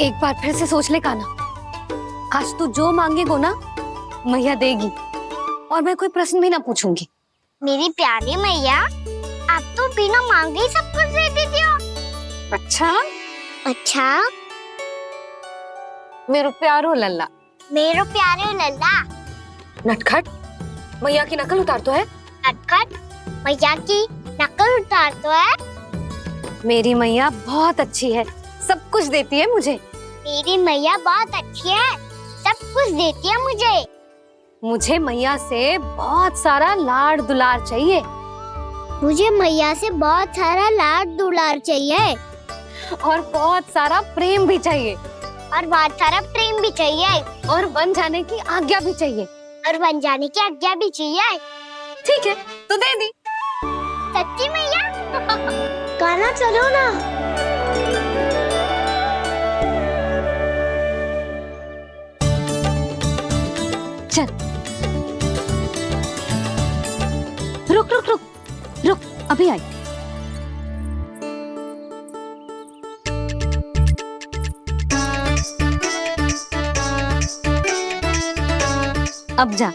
एक बार फिर से सोच ले कान्हा, आज तू जो मांगेगो ना मैया देगी, और मैं कोई प्रश्न भी ना पूछूंगी। मेरी प्यारी मैया, आप तो बिना मांगे ही सब कुछ दे देती हो। अच्छा अच्छा, मेरो प्यारो लल्ला। मेरो प्यारे लल्ला। नटखट, मैया की नकल उतार तो है। नटखट, मैया की नकल उतार तो है। मेरी मैया बहुत अच्छी है, सब कुछ देती है मुझे। मेरी मैया बहुत अच्छी है, सब कुछ देती है मुझे। मुझे मैया से बहुत सारा लाड दुलार चाहिए। मुझे मैया से बहुत सारा लाड दुलार चाहिए। और बहुत सारा प्रेम भी चाहिए। और बहुत सारा प्रेम भी चाहिए। और बन जाने की आज्ञा भी चाहिए। और बन जाने की आज्ञा भी चाहिए। ठीक है, तो दे दी। सच्ची मैया? कान्हा चलो ना। चल, रुक रुक रुक रुक, अभी आई। अब जा।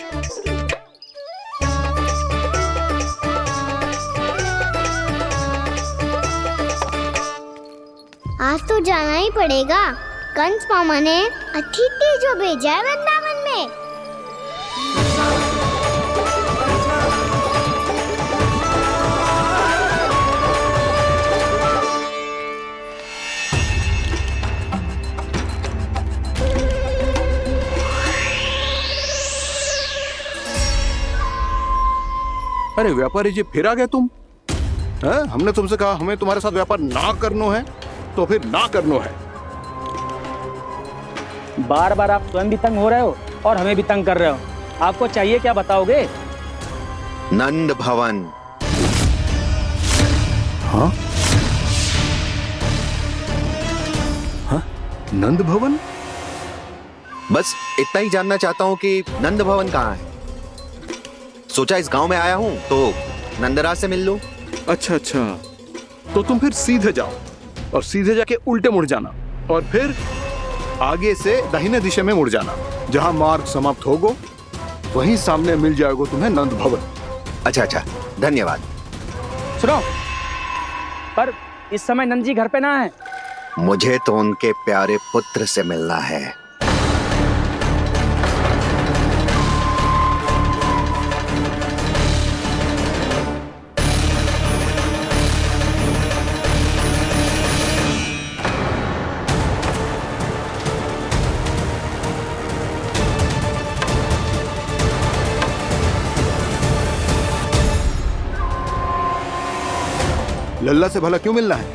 आज तो जाना ही पड़ेगा। कंस मामा ने अतिथि जो भेजा है वृंदावन में। अरे व्यापारी जी, फिर आ गए तुम? हैं? हमने तुमसे कहा हमें तुम्हारे साथ व्यापार ना करना है, तो फिर ना करना है। बार बार आप स्वयं भी तंग हो रहे हो और हमें भी तंग कर रहे हो। आपको चाहिए क्या, बताओगे? नंद भवन। हाँ? हाँ? नंद भवन? बस इतना ही जानना चाहता हूँ कि नंद भवन कहाँ है। सोचा इस गांव में आया हूँ तो नंदराज से मिल लूं। अच्छा अच्छा, तो तुम फिर सीधे जाओ और सीधे जाके उल्टे मुड़ जाना, और फिर आगे से दाहिने दिशा में मुड़ जाना। जहां मार्ग समाप्त होगो वहीं सामने मिल जाएगा तुम्हें नंद भवन। अच्छा अच्छा, धन्यवाद। सुनो, पर इस समय नंद जी घर पे ना है। मुझे तो उनके प्यारे पुत्र से मिलना है। लल्ला से भला क्यों मिलना है?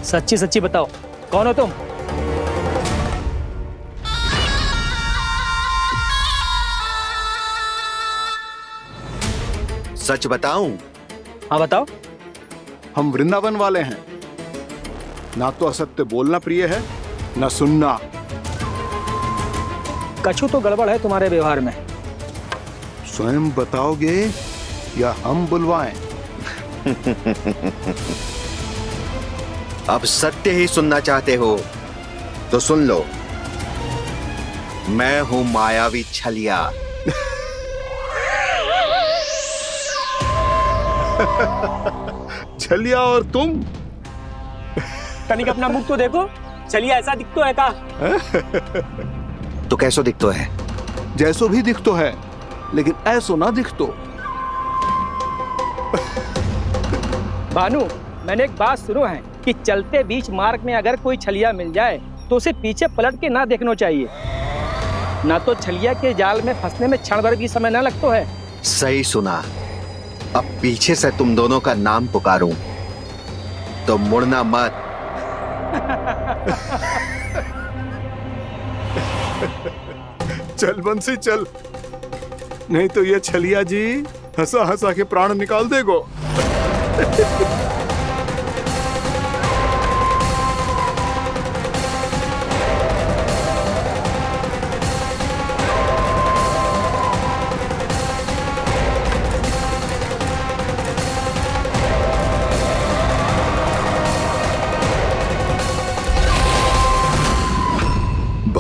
सच्ची सच्ची बताओ, कौन हो तुम? सच बताऊं? हाँ बताओ। हम वृंदावन वाले हैं। ना तो असत्य बोलना प्रिय है, ना सुनना। कछु तो गड़बड़ है तुम्हारे व्यवहार में। स्वयं बताओगे या हम बुलवाएं? अब सत्य ही सुनना चाहते हो तो सुन लो। मैं हूं मायावी छलिया। छलिया और तुम? तनिक अपना मुख तो देखो, चलिए ऐसा दिख तो है का? तो कैसो दिखतो है? जैसो भी दिख तो है, लेकिन ऐसो ना दिख तो। भानु, मैंने एक बात सुनो है कि चलते बीच मार्ग में अगर कोई छलिया मिल जाए तो उसे पीछे पलट के ना देखना चाहिए। ना तो छलिया के जाल में फंसने में क्षण भर भी समय ना लगता है। सही सुना। अब पीछे से तुम दोनों का नाम पुकारूं तो मुड़ना मत। चल बंसी चल, नहीं तो ये छलिया जी हंसा हंसा के प्राण निकाल देगो।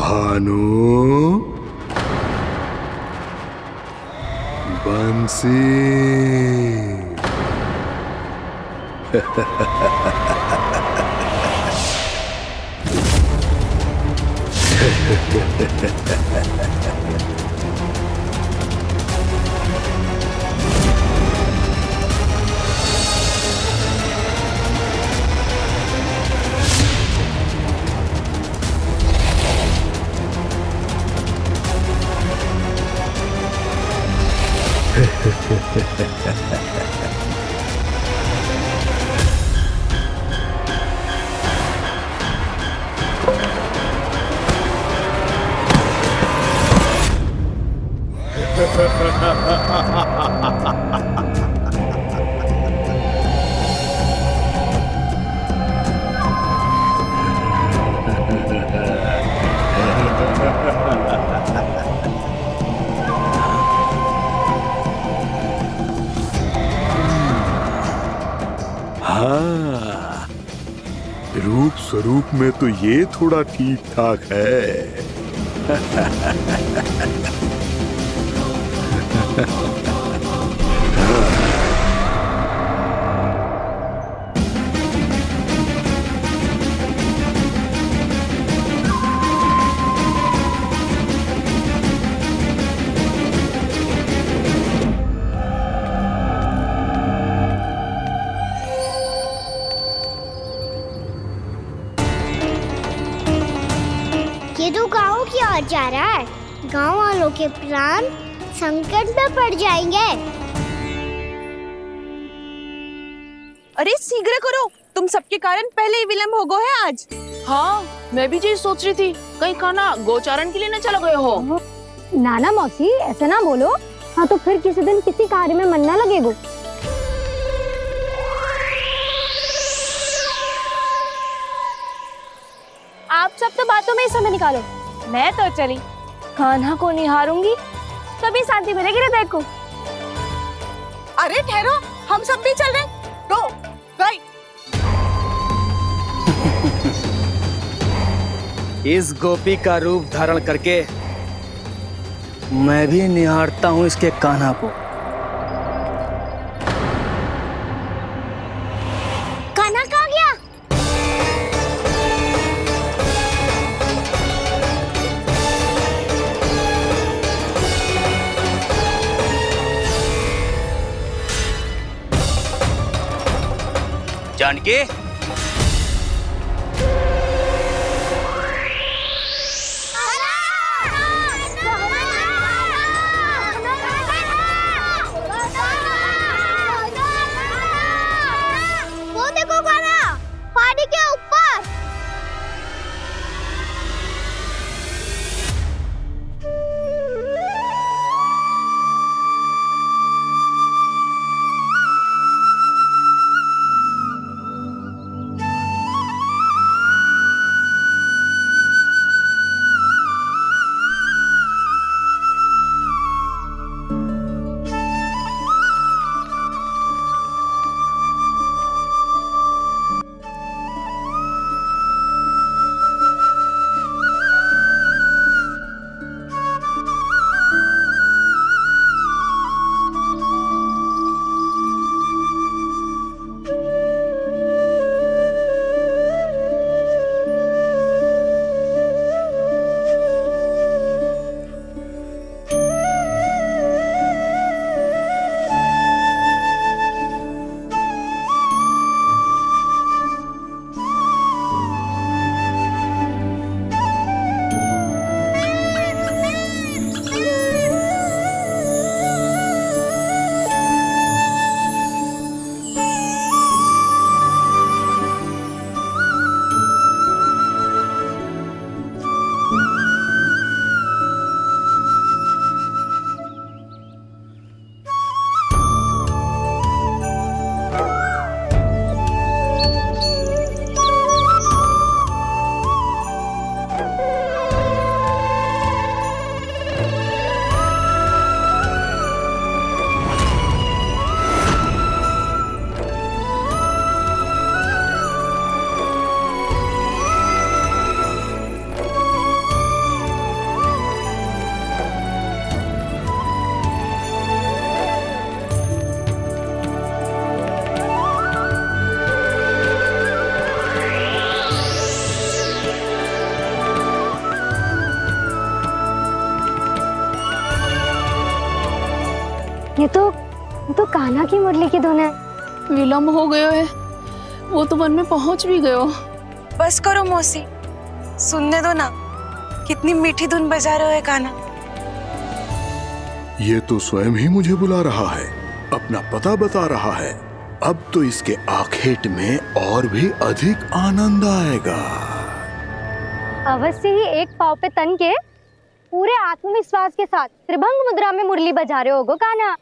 भानु, बंसी। हाँ, रूप स्वरूप में तो ये थोड़ा ठीक ठाक है। ये तो गाँव की ओर जा रहा है। गाँव वालों के प्राण संकट में पड़ जाएंगे। अरे शीघ्र करो, तुम सबके कारण पहले ही विलम्ब हो गया है आज। हाँ, मैं भी यही सोच रही थी, कहीं खाना गोचारण के लिए न चला गए हो। नाना मौसी ऐसे ना बोलो। हाँ तो फिर किसी दिन किसी कार्य में मन ना लगेगा। आप सब तो बातों में ही समय निकालो। मैं तो चली, कान्हा को निहारूंगी तभी शांति मिलेगी हृदय को। अरे ठहरो, हम सब भी चल रहे। रो, गई। इस गोपी का रूप धारण करके मैं भी निहारता हूँ इसके कान्हा को। कान्हा कहाँ गया? जानकी, वो देखो कान्हा, पहाड़ी के ऊपर। ये तो कान्हा की मुरली की धुन है। विलम्ब हो गयो है, वो तो वन में पहुंच भी गयो। बस करो मौसी, सुनने दो ना, कितनी मीठी धुन बजा रहे हो कान्हा। ये तो स्वयं ही मुझे बुला रहा है, अपना पता बता रहा है। अब तो इसके आखेट में और भी अधिक आनंद आएगा। अवश्य ही एक पाँव पे तन के पूरे आत्मविश्वास के साथ त्रिभंग मुद्रा में मुरली बजा रहे होगो कान्हा।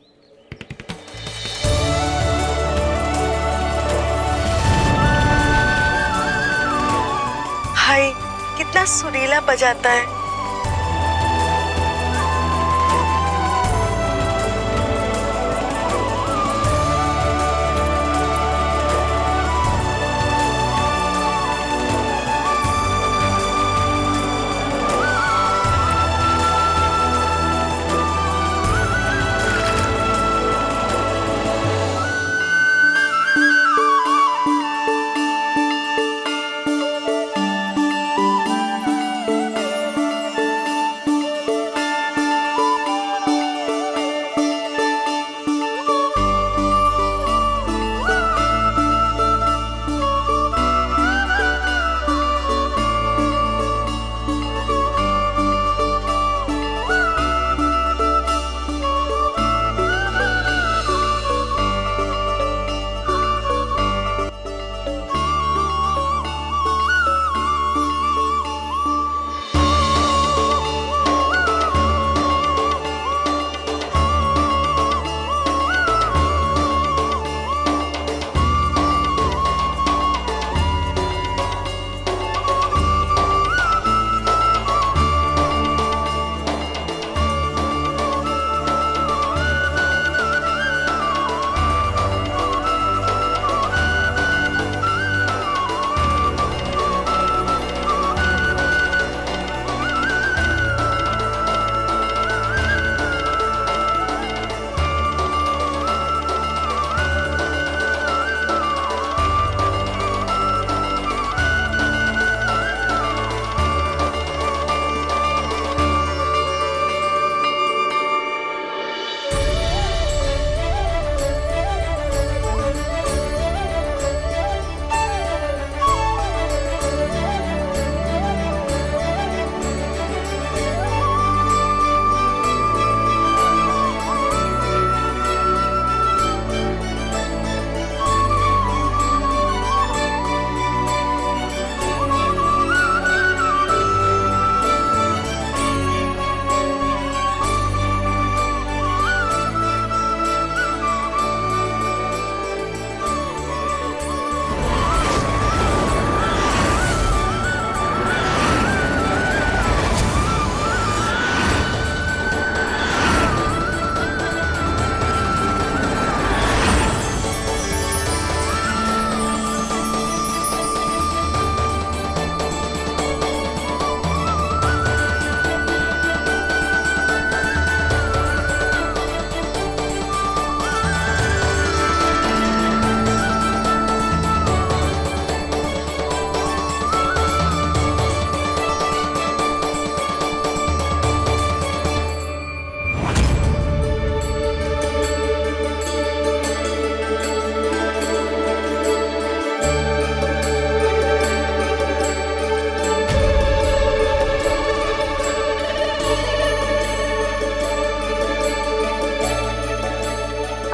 हाय, कितना सुरीला बजाता है।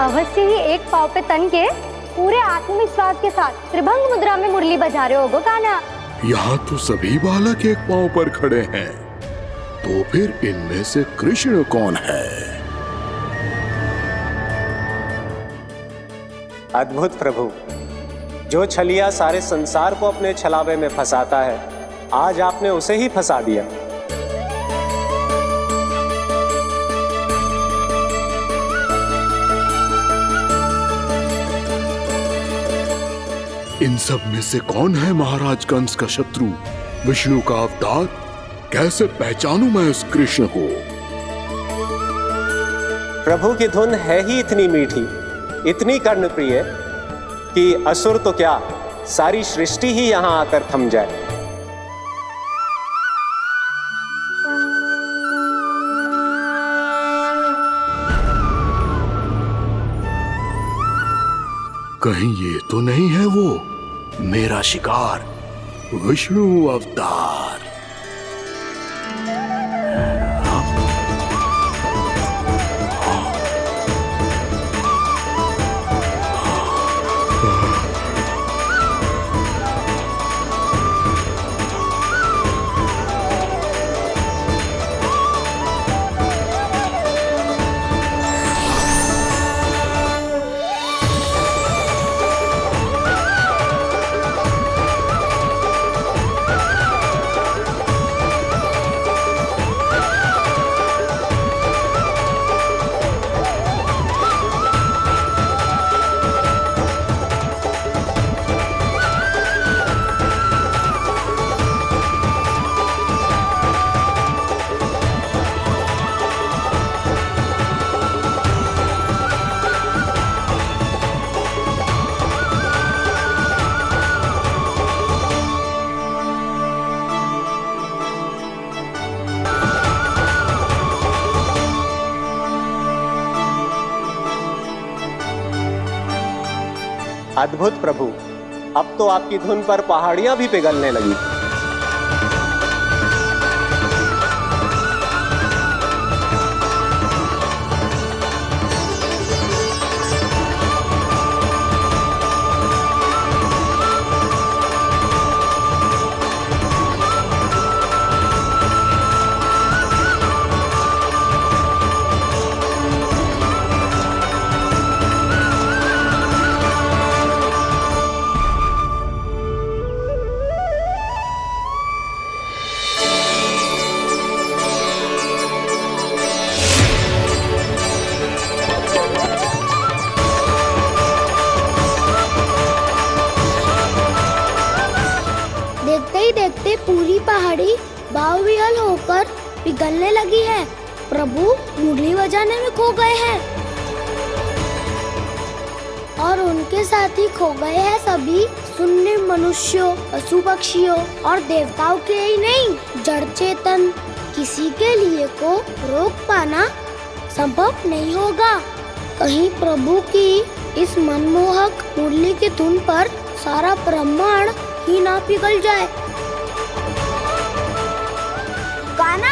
अवश्य ही एक पाँव पे तन के पूरे आत्मविश्वास के साथ त्रिभंग मुद्रा में मुरली बजा रहे होगो कान्हा। यहाँ तो सभी बालक एक पांव पर खड़े हैं, तो फिर इनमें से कृष्ण कौन है? अद्भुत प्रभु, जो छलिया सारे संसार को अपने छलावे में फंसाता है, आज आपने उसे ही फंसा दिया। इन सब में से कौन है महाराज कंस का शत्रु, विष्णु का अवतार? कैसे पहचानूं मैं उस कृष्ण को? प्रभु की धुन है ही इतनी मीठी, इतनी कर्णप्रिय कि असुर तो क्या, सारी सृष्टि ही यहां आकर थम जाए। कहीं ये तो नहीं है वो मेरा शिकार विष्णु अवतार? अद्भुत प्रभु, अब तो आपकी धुन पर पहाड़ियां भी पिघलने लगी। देखते ही देखते पूरी पहाड़ी बावरियल होकर पिघलने लगी है। प्रभु मुरली बजाने में खो गए हैं और उनके साथ ही खो गए हैं सभी सुनने मनुष्यों, पशु पक्षियों और देवताओं के ही नहीं, जड़ चेतन किसी के लिए को रोक पाना संभव नहीं होगा। कहीं प्रभु की इस मनमोहक मुरली की धुन पर सारा ब्रह्मांड ही ना पिघल जाए। गाना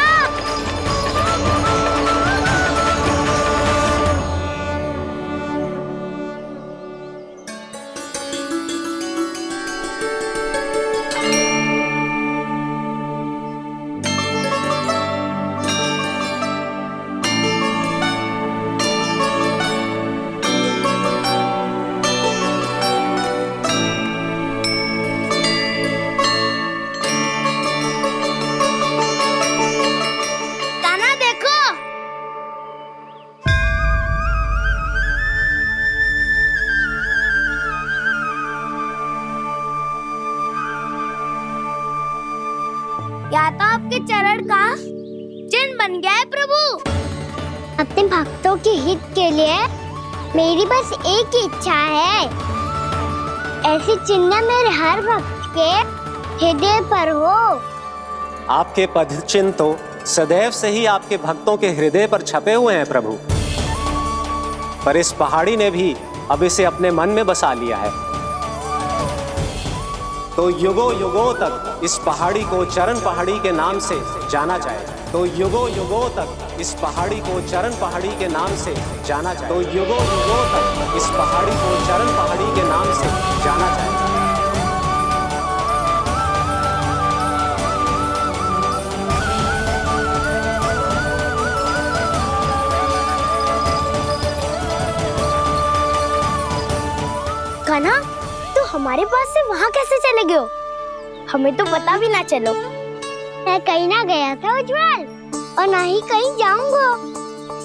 या तो आपके चरण का चिन्ह बन गया है प्रभु। अपने भक्तों के हित के लिए मेरी बस एक ही इच्छा है, ऐसी चिन्ह मेरे हर भक्त के हृदय पर हो। आपके पद चिन्ह तो सदैव से ही आपके भक्तों के हृदय पर छपे हुए हैं प्रभु, पर इस पहाड़ी ने भी अब इसे अपने मन में बसा लिया है। तो युगों युगों तक इस पहाड़ी को चरण पहाड़ी के नाम से जाना जाएगा। तो युगों युगों तक इस पहाड़ी को चरण पहाड़ी के नाम से जाना जाएगा। तो युगों युगों तक इस पहाड़ी को चरण पहाड़ी के नाम से जाना जाएगा। कान्हा, तू हमारे पास से वहाँ कैसे चले गए हो? हमें तो पता भी ना चलो। मैं कहीं ना गया था उज्जवल, और ना ही कहीं जाऊंगा।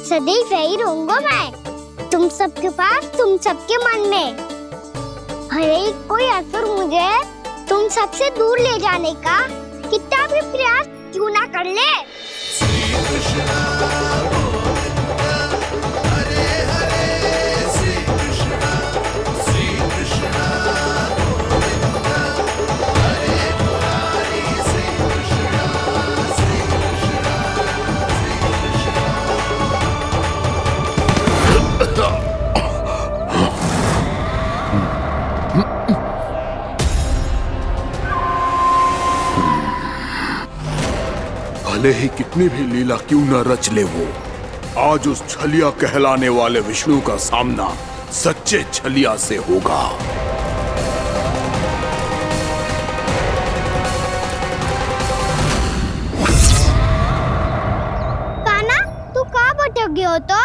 सदैव यही रहूंगा मैं, तुम सबके पास, तुम सबके मन में। हर एक कोई असुर मुझे तुम सबसे दूर ले जाने का कितना भी प्रयास क्यों ना कर ले। भले ही कितनी भी लीला क्यों न रच ले वो, आज उस छलिया कहलाने वाले विष्णु का सामना सच्चे छलिया से होगा। कान्हा, तू कहाँ भटक गया हो तो?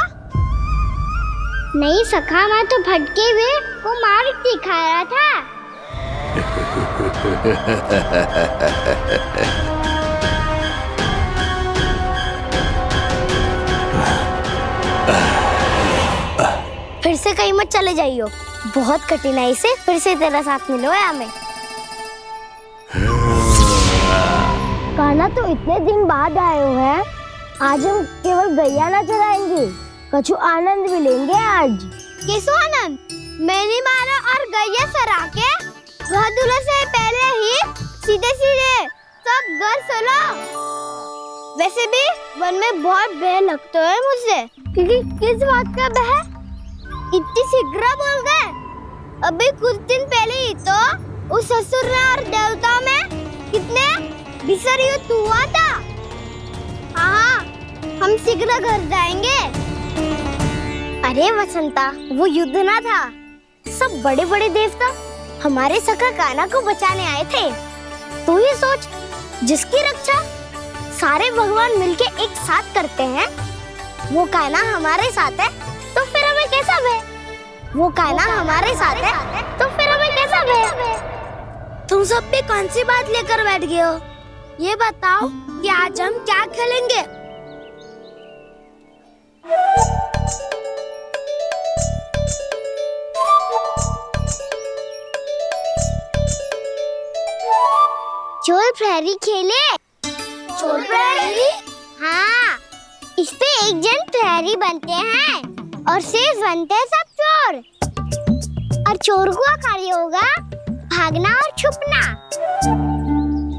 नहीं सखा, मैं तो भटके हुए वो मार्ग दिखा रहा था। फिर से कहीं मत चले जाइयो, बहुत कठिनाई से फिर से तेरा साथ मिलो है हमें। कान्हा, तो इतने दिन बाद आए हो हैं, आज हम केवल गैया ना चराएंगे, कछु आनंद भी लेंगे आज। किसो आनंद? मैंने मारा और गैया चरा के वह दूल्हे से पहले ही सीधे सीधे सब घर सोलो। वैसे भी वन में बहुत भय लगता है मुझे, क्योंकि किस बात का भय? इतनी शीघ्र बोल गए। अभी कुछ दिन पहले ही तो उस ससुर और देवता में कितने भीषण युद्ध हुआ था। हाँ, हम शीघ्र घर जाएंगे। अरे वसंता, वो युद्ध ना था, सब बड़े बड़े देवता हमारे सखा कान्हा को बचाने आए थे। तू ही सोच, जिसकी रक्षा सारे भगवान मिलके एक साथ करते हैं, वो कान्हा हमारे साथ है, तो फिर हमें कैसा भय? वो कान्हा हमारे साथ है, तो फिर हमें कैसा भय? तुम सब भी कौन सी बात लेकर बैठ गए हो? ये बताओ कि आज हम क्या खेलेंगे? चोर प्रहरी खेले? चोर प्रहरी? हाँ, इस पे एक जन प्रहरी बनते हैं और शेष बनते हैं सब चोर। और चोर का कार्य होगा भागना और छुपना,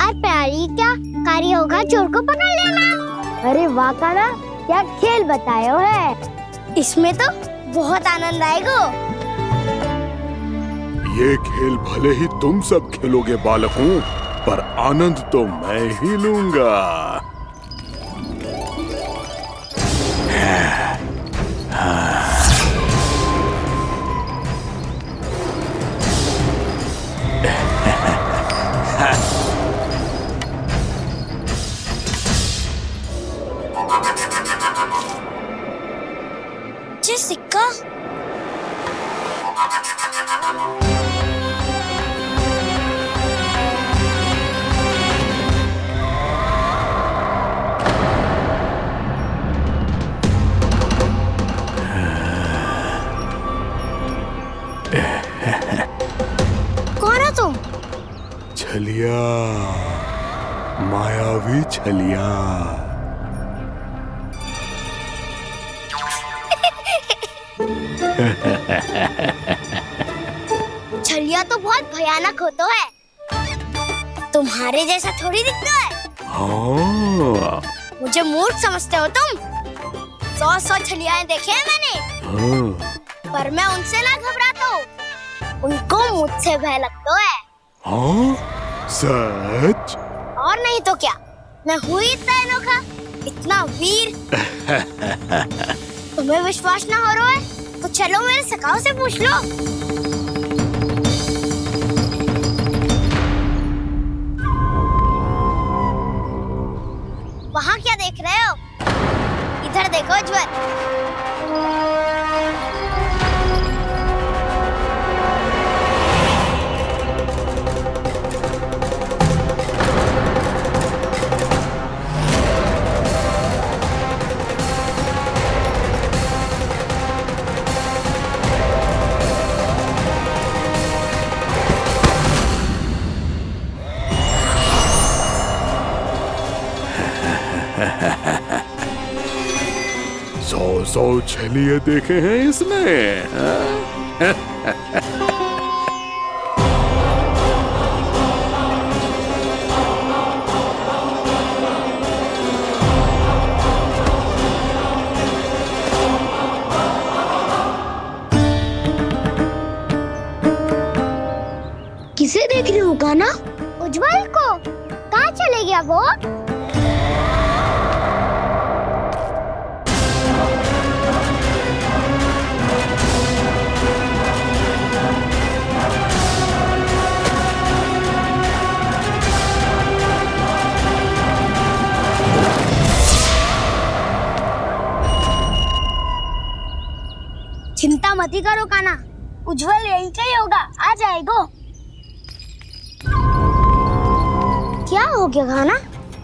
और प्रहरी का कार्य होगा चोर को पकड़ लेना। अरे वाह कान्हा, क्या खेल बताया है। इसमें तो बहुत आनंद आएगा। ये खेल भले ही तुम सब खेलोगे बालकों, पर आनंद तो मैं ही लूंगा। ये सिक्का कौन है तुम? छलिया, मायावी छलिया। छलिया तो बहुत भयानक होता है, तुम्हारे जैसा थोड़ी दिखता है। हाँ। मुझे मूर्ख समझते हो तुम? 100 छलियाएं देखे हैं मैंने। हाँ। पर मैं उनसे ना घबराता हूँ, उनको मुझसे भय लगता है। हाँ? सच? और नहीं तो क्या, मैं हूँ इतना अनोखा, इतना वीर। तुम्हें विश्वास ना हो रहा है तो चलो मेरे सखाओं से पूछ लो। वहाँ क्या देख रहे हो? इधर देखो ज्वर। सौ छलिए देखे हैं इसमें। किसे देख रही हो कान्हा? उज्जवल को। कहाँ चले गया वो? चिंता मत ही करो काना, उज्जवल यही का ही होगा, आ जाएगा। क्या हो गया काना?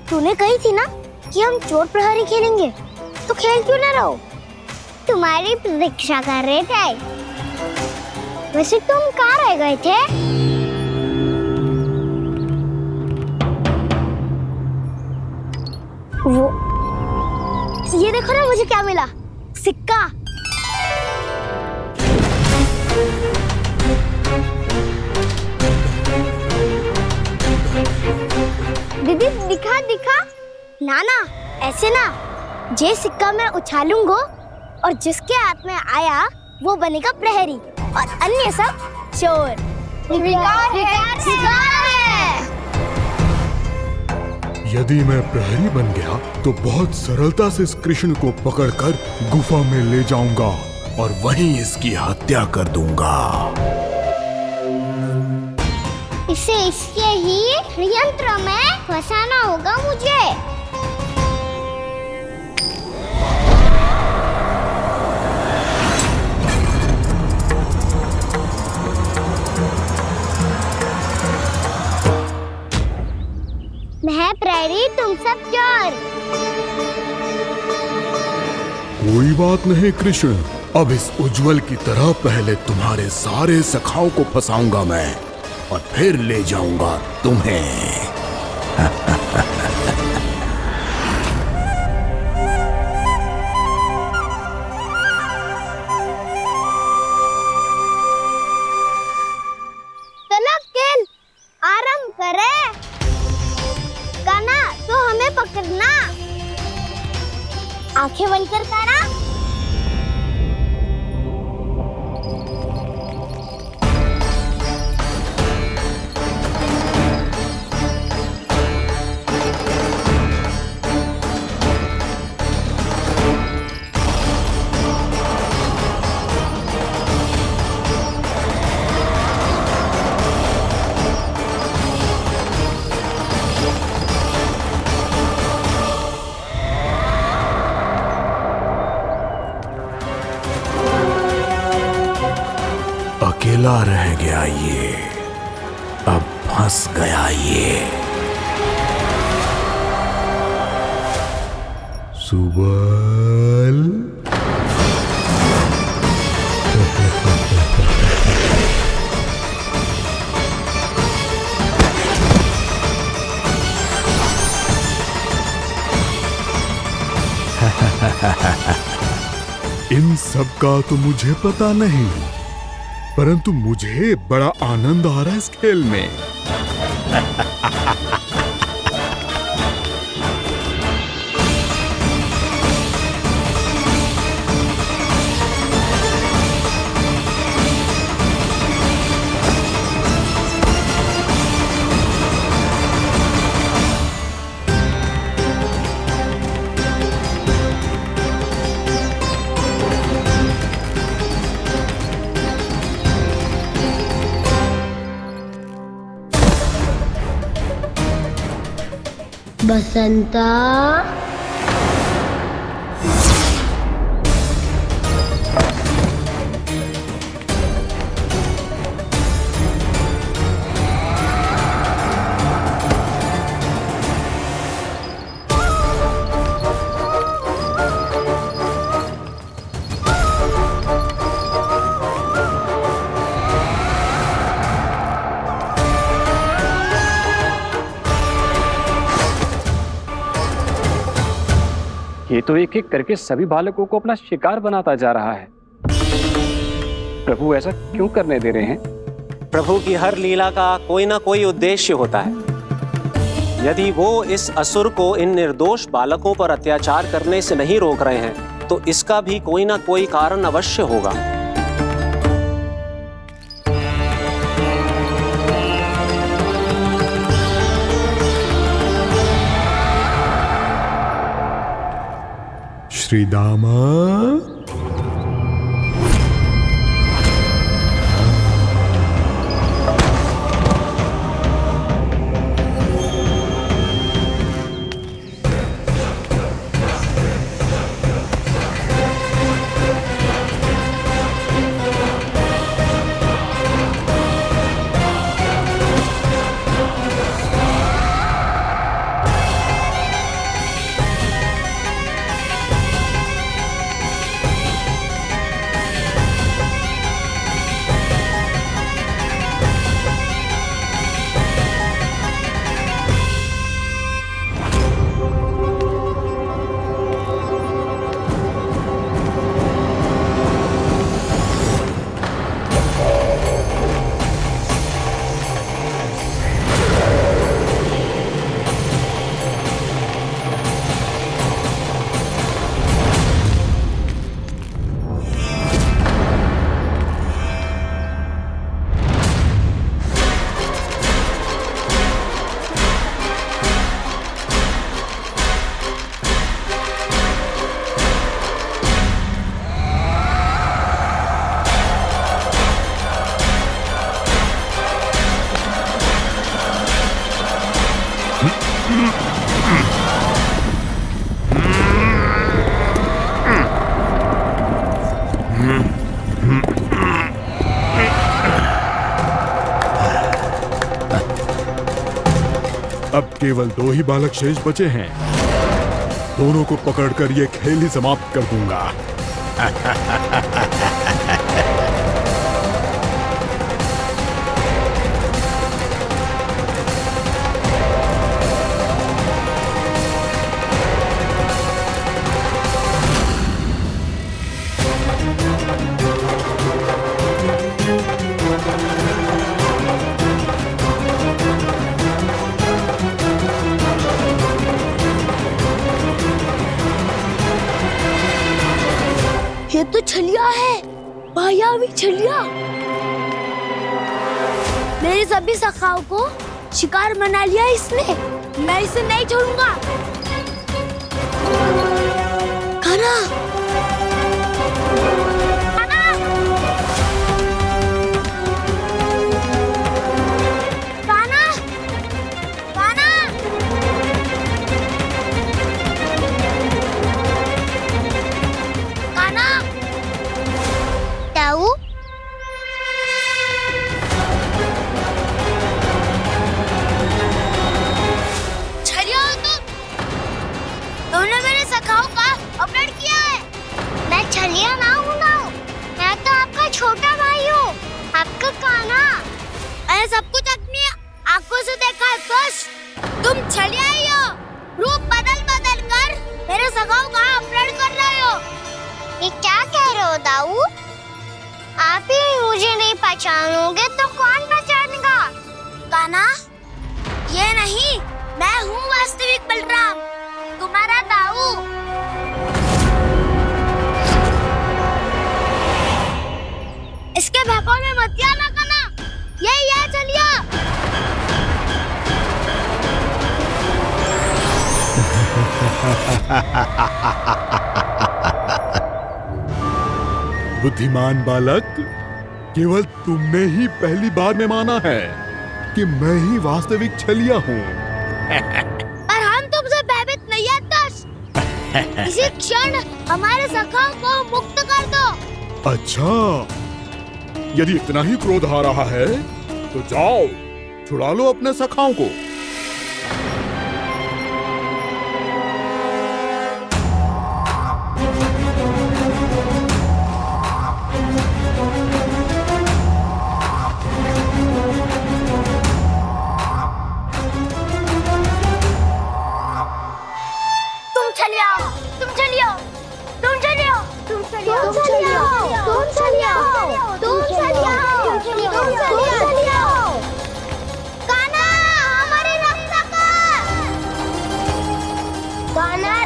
तूने कही थी ना कि हम चोर प्रहरी खेलेंगे, तो खेल क्यों ना रहो? तुम्हारी प्रतीक्षा कर रहे थे। वैसे तुम कहाँ रह गए थे? वो ये देखो ना, मुझे क्या मिला, सिक्का। दीदी दिखा दिखा। ना ना, ऐसे ना, ये सिक्का मैं उछालूंगा और जिसके हाथ में आया वो बनेगा प्रहरी और अन्य सब चोर। शिकार है। यदि मैं प्रहरी बन गया तो बहुत सरलता से इस कृष्ण को पकड़कर गुफा में ले जाऊंगा और वहीं इसकी हत्या कर दूंगा। इसे इसके ही यंत्र में फंसाना होगा मुझे। मैं प्रहरी, तुम सब चोर। कोई बात नहीं कृष्ण, अब इस उज्जवल की तरह पहले तुम्हारे सारे सखाओं को फंसाऊंगा मैं और फिर ले जाऊंगा तुम्हें। चलो खेल आरंभ करें। काना तो हमें पकड़ना, आंखें बंद कर काना। अकेला रह गया ये, अब फंस गया ये। सुबल इन सब का तो मुझे पता नहीं, परंतु मुझे बड़ा आनंद आ रहा है इस खेल में। बसंता, ये तो एक एक करके सभी बालकों को अपना शिकार बनाता जा रहा है। प्रभु ऐसा क्यों करने दे रहे हैं? प्रभु की हर लीला का कोई ना कोई उद्देश्य होता है। यदि वो इस असुर को इन निर्दोष बालकों पर अत्याचार करने से नहीं रोक रहे हैं तो इसका भी कोई ना कोई कारण अवश्य होगा। श्री दामा, केवल 2 ही बालक शेष बचे हैं। दोनों को पकड़कर ये खेल ही समाप्त कर दूंगा। ये तो छलिया है, मायावी छलिया। मेरे सभी सखाओं को शिकार बना लिया इसने। मैं इसे नहीं छोड़ूंगा। कान्हा, कान्हा, कान्हा, कान्हा। कान्हा, ताऊ, छलिया हो तुमने मेरे सखाओं का अपहरण किया है। मैं छलिया ना हूँ मैं तो आपका छोटा भाई हूँ, आपका कान्हा। मैंने सब कुछ अपनी आंखों से देखा है। बस तुम छलिया ही हो। रूप बदल बदल कर मेरे सखाओं का अपहरण कर रहे हो। ये क्या कह रहे हो दाऊ? आप ही मुझे नहीं पहचानोगे तो कौन पहचानेगा? कान्हा, ये नहीं, मैं हूँ वास्तविक बलराम, तुम्हारा दाऊ। इसके बहकावे में मत आना कान्हा, यही है छलिया। बुद्धिमान बालक, केवल तुमने ही पहली बार में माना है कि मैं ही वास्तविक छलिया हूँ। पर हम तुमसे भयभीत नहीं है दस। इसी क्षण हमारे सखाओं को मुक्त कर दो। अच्छा, यदि इतना ही क्रोध आ रहा है तो जाओ, छुड़ा लो अपने सखाओं को।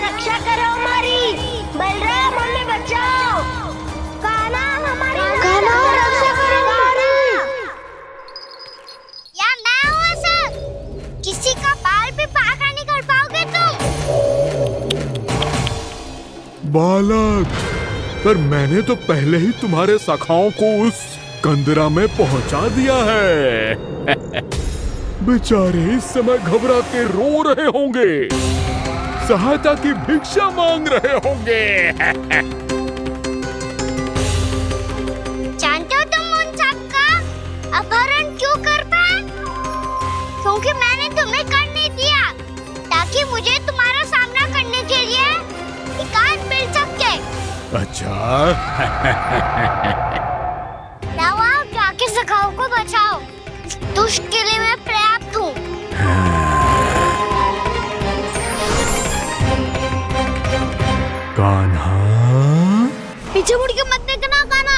रक्षा करो हमारी। बलराम, हमें बचाओ। कान्हा, हमारी रक्षा करो हमारी। या मैं हूँ ऐसा? किसी का बाल भी पाका नहीं कर पाओगे तुम। बालक, पर मैंने तो पहले ही तुम्हारे सखाओं को उस कंदरा में पहुंचा दिया है। बेचारे इस समय घबरा के रो रहे होंगे, सहायता की भिक्षा मांग रहे होंगे। जानते हो तुम उन सबका अपहरण क्यों कर पाए? क्योंकि मैंने तुम्हें कर नहीं दिया, ताकि मुझे तुम्हारा सामना करने के लिए एकांत मिल सके। अच्छा। जाओ, जाके सखाओं को बचाओ। दुष्ट के लिए मैं पर्याप्त हूँ। कान्हा, पीछे मुड़ के मत देखना कान्हा।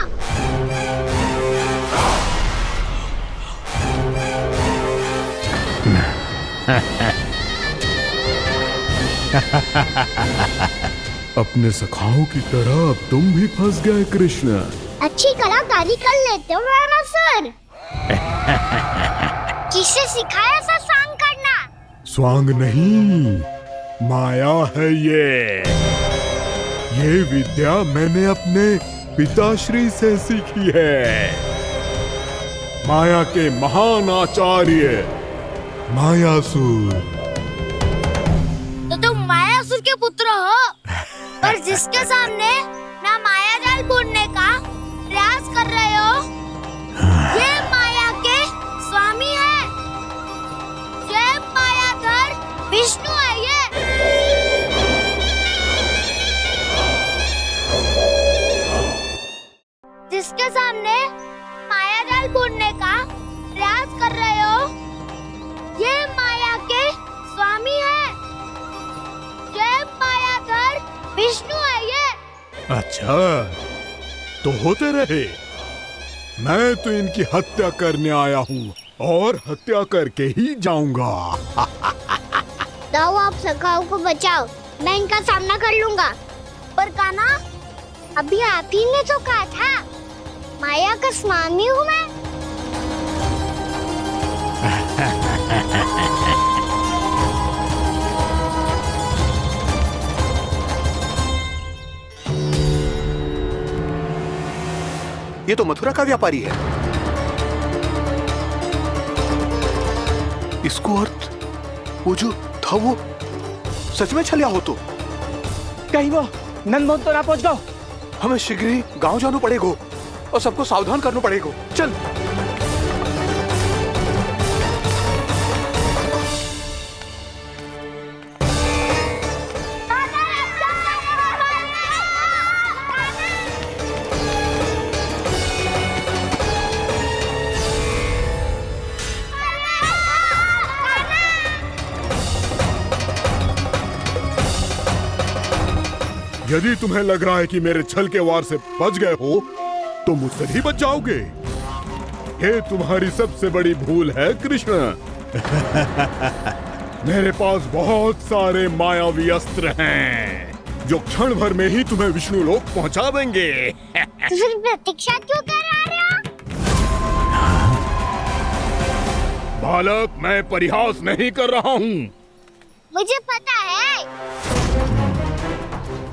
अपने सखाओं की तरह अब तुम भी फंस गए कृष्ण। अच्छी कलाकारी कर लेते हो सर। किससे सिखाया ऐसा स्वांग करना? स्वांग नहीं, माया है ये विद्या मैंने अपने पिताश्री से सीखी है। माया के महान आचार्य मायासुर। तो तुम मायासुर के पुत्र हो, पर जिसके सामने ना माया जाल बुनने का प्रयास कर रहे हो, ये माया के स्वामी है। ये मायाधर जिसके सामने माया जाल बुनने का प्रयास कर रहे हो, ये माया के स्वामी है। ये मायाधर विष्णु है ये। अच्छा, तो होते रहे। मैं तो इनकी हत्या करने आया हूँ और हत्या करके ही जाऊंगा। जाओ आप सखाओ को बचाओ, मैं इनका सामना कर लूंगा। पर कान्हा, अभी आप ही ने तो कहा था माया का स्वामी हूँ मैं। ये तो मथुरा का व्यापारी है। इसको अर्थ वो जो था वो सच में छलिया हो तो कहीं वो नंदमोहन तो ना पहुंच गओ। हमें शीघ्र ही गांव जाना पड़ेगा और सबको सावधान करना पड़ेगा। चल। यदि तुम्हें लग रहा है कि मेरे छल के वार से बच गए हो, तो मुझसे भी बच जाओगे। ये तुम्हारी सबसे बड़ी भूल है कृष्ण। मेरे पास बहुत सारे मायावी अस्त्र हैं, जो क्षण भर में ही तुम्हें विष्णु लोक पहुंचा देंगे। तो फिर प्रतीक्षा क्यों कर रहे हो? बालक, मैं परिहास नहीं कर रहा हूँ। मुझे पता है,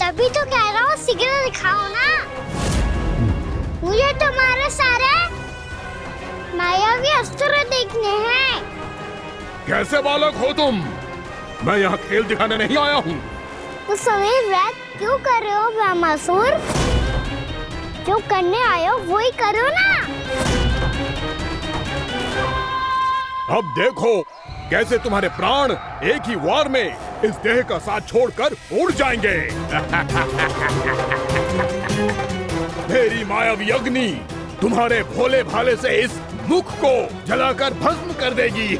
तभी तो कह रहा हूँ शीघ्र दिखाओ ना। मुझे तुम्हारे सारे मायावी अस्त्र देखने हैं। कैसे बालक हो तुम? मैं यहाँ खेल दिखाने नहीं आया हूँ। तो समय व्रत क्यों कर रहे हो ब्रह्मासुर? जो करने आए हो वही करो ना। अब देखो कैसे तुम्हारे प्राण एक ही वार में इस देह का साथ छोड़कर उड़ जाएंगे। मेरी मायावी अग्नि तुम्हारे भोले भाले से इस मुख को जलाकर भस्म कर देगी।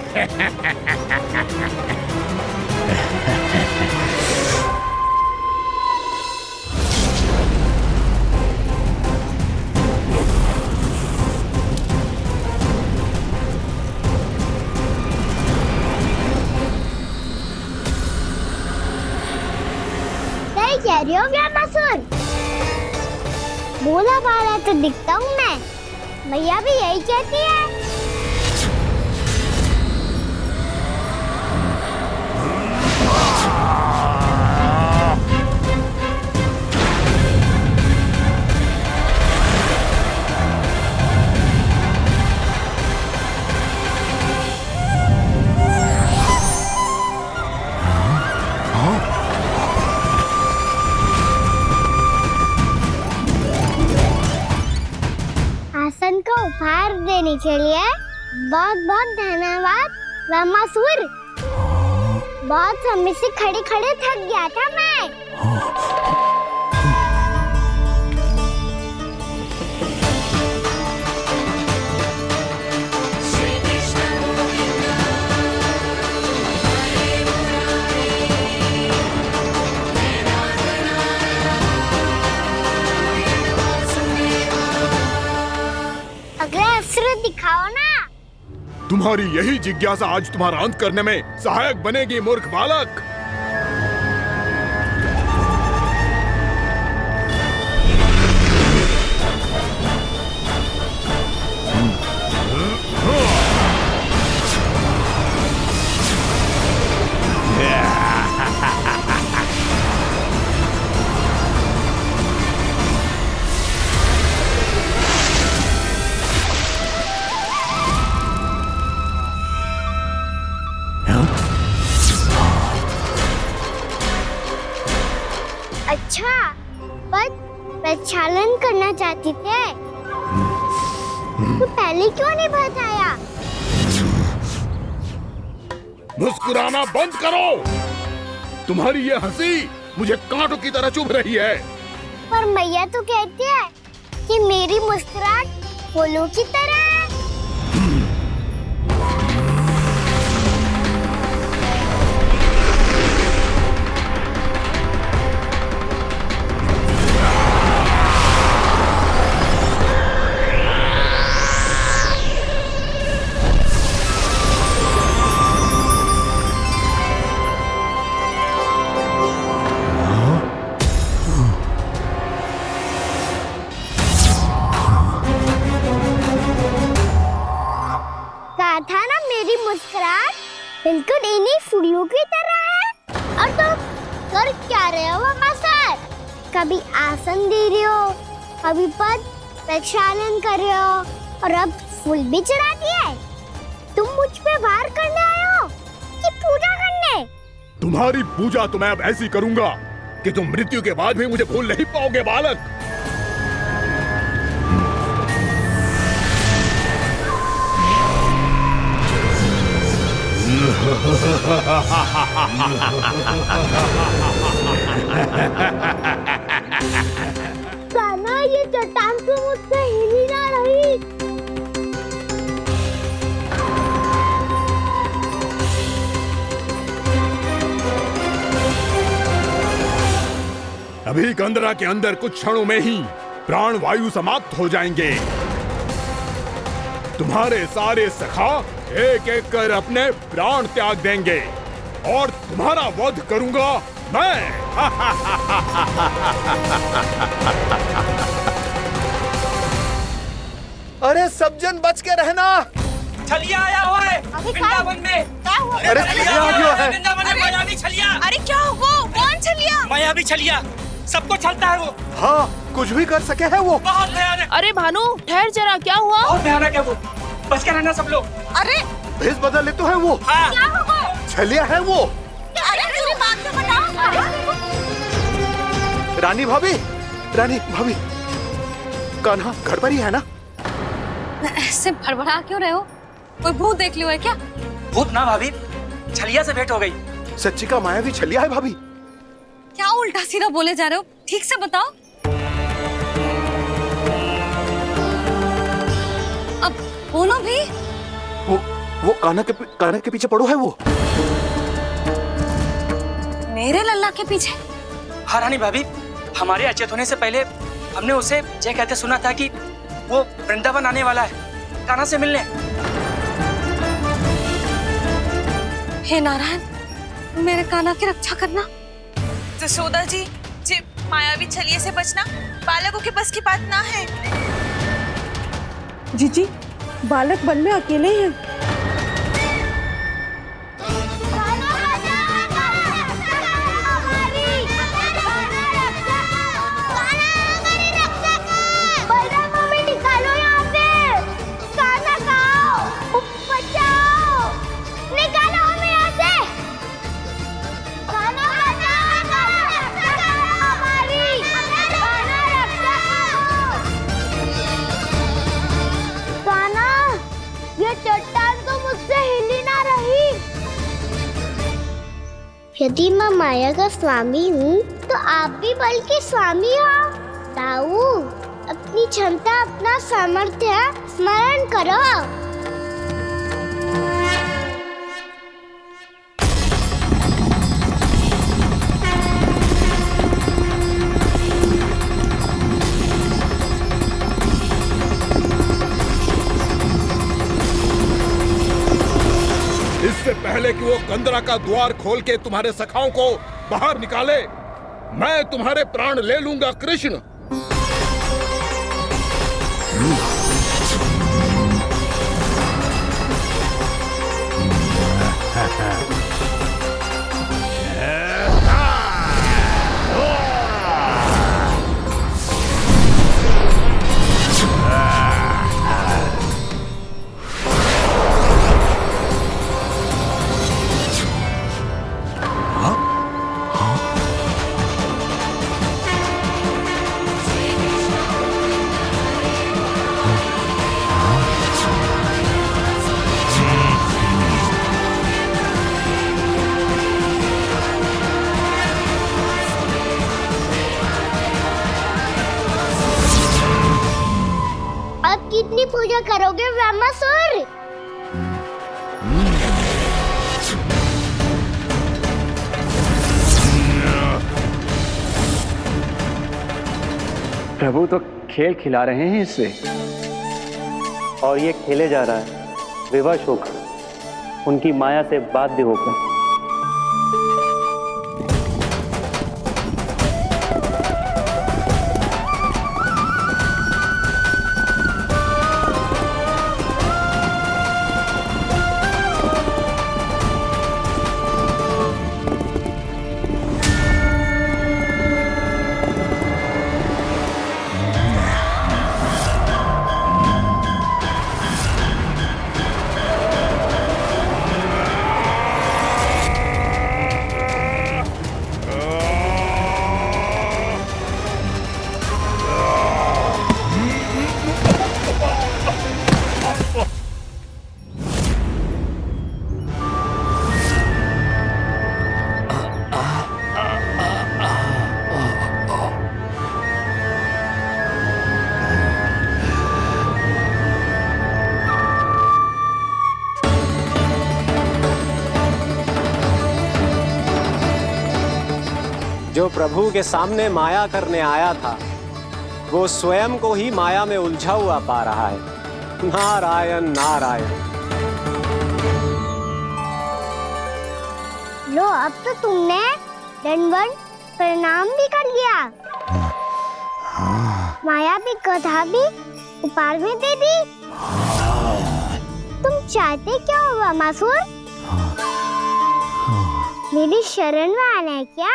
कह रही हो ब्रह्मासुर? भोला भाला तो दिखता हूँ मैं, मैया भी यही कहती है। आसन को उपहार देने के लिए बहुत बहुत धन्यवाद ब्रह्मासुर। बहुत समय से खड़े खड़े थक गया था मैं। अगला अस्त्र दिखाओ ना। तुम्हारी यही जिज्ञासा आज तुम्हारा अंत करने में सहायक बनेगी मूर्ख बालक। अच्छा, पर प्रक्षालन करना चाहती थे तो पहले क्यों नहीं बताया? मुस्कुराना बंद करो। तुम्हारी ये हंसी मुझे कांटों की तरह चुभ रही है। पर मैया तो कहती है कि मेरी मुस्कुराहट फूलों की तरह है। कहा था ना मेरी मुस्कुराहट बिल्कुल इन्हीं फूलों की तरह है। और तुम कर क्या रहे हो वहाँ सर? कभी आसन दे रहे हो, कभी पद प्रक्षालन कर रहे हो और अब फूल भी चढ़ा दिए। तुम मुझ पे वार करने आए हो कि पूजा करने? तुम्हारी पूजा तो मैं अब ऐसी करूंगा कि तुम मृत्यु के बाद भी मुझे भूल नहीं पाओगे बालक। कान्हा, ये चट्टान तो मुझसे हिल ही ना रही। अभी कंदरा के अंदर कुछ क्षणों में ही प्राण वायु समाप्त हो जाएंगे। तुम्हारे सारे सखा एक एक कर अपने प्राण त्याग देंगे और तुम्हारा वध करूंगा मैं। अरे सब जन बच के रहना। छलिया आया हुआ है वृंदावन में। अरे छलिया आ गया है। वृंदावन में मायावी छलिया। अरे क्या हुआ? कौन छलिया? मायावी छलिया, सबको छलता है वो। हाँ, कुछ भी कर सके है वो। बहुत भयानक। अरे भानु, ठहर जरा, क्या हुआ? बहुत भयानक है वो, बच के रहना सब लोग। अरे भेष बदल ले तो है वो। हाँ। क्या हुआ? छलिया है वो। अरे मेरी बात तो बताओ। रानी भाभी, रानी भाभी, कान्हा घर पर ही है ना? ऐसे भड़बड़ा क्यों रहे हो? कोई भूत देख लियो है क्या? भूत ना भाभी, छलिया से भेंट हो गई। सच्ची का मायावी छलिया है भाभी। क्या उल्टा सीधा बोले जा रहे हो? ठीक से बताओ। अब बोलो भी। वो कान्हा के पीछे पड़ो है वो। मेरे लल्ला के पीछे? हाँ रानी भाभी, हमारे अचेत होने से पहले हमने उसे ये कहते सुना था कि वो वृंदावन आने वाला है कान्हा से मिलने। हे नारायण, मेरे कान्हा की रक्षा करना। जसोदा जी, मायावी छलिए से बचना बालकों के बस की बात ना है। जीजी, बालक वन में अकेले हैं। चट्टान तो मुझसे हिल ही ना रही। यदि मैं माया का स्वामी हूँ तो आप भी बल के स्वामी हो। ताऊ, अपनी क्षमता, अपना सामर्थ्य स्मरण करो। इससे पहले कि वो कंदरा का द्वार खोल के तुम्हारे सखाओं को बाहर निकाले, मैं तुम्हारे प्राण ले लूंगा कृष्ण। करोगे व्यामासुर? प्रभु तो खेल खिला रहे हैं इससे। और ये खेले जा रहा है विवश होकर, उनकी माया से बाध्य होकर। जो प्रभु के सामने माया करने आया था, वो स्वयं को ही माया में उलझा हुआ पा रहा है। नारायण नारायण। लो, अब तो तुमने दंडवत प्रणाम भी कर लिया, माया भी कथा भी उपहार में दे दी। तुम चाहते क्या हो व्यामासुर? मेरी शरण में आना है क्या?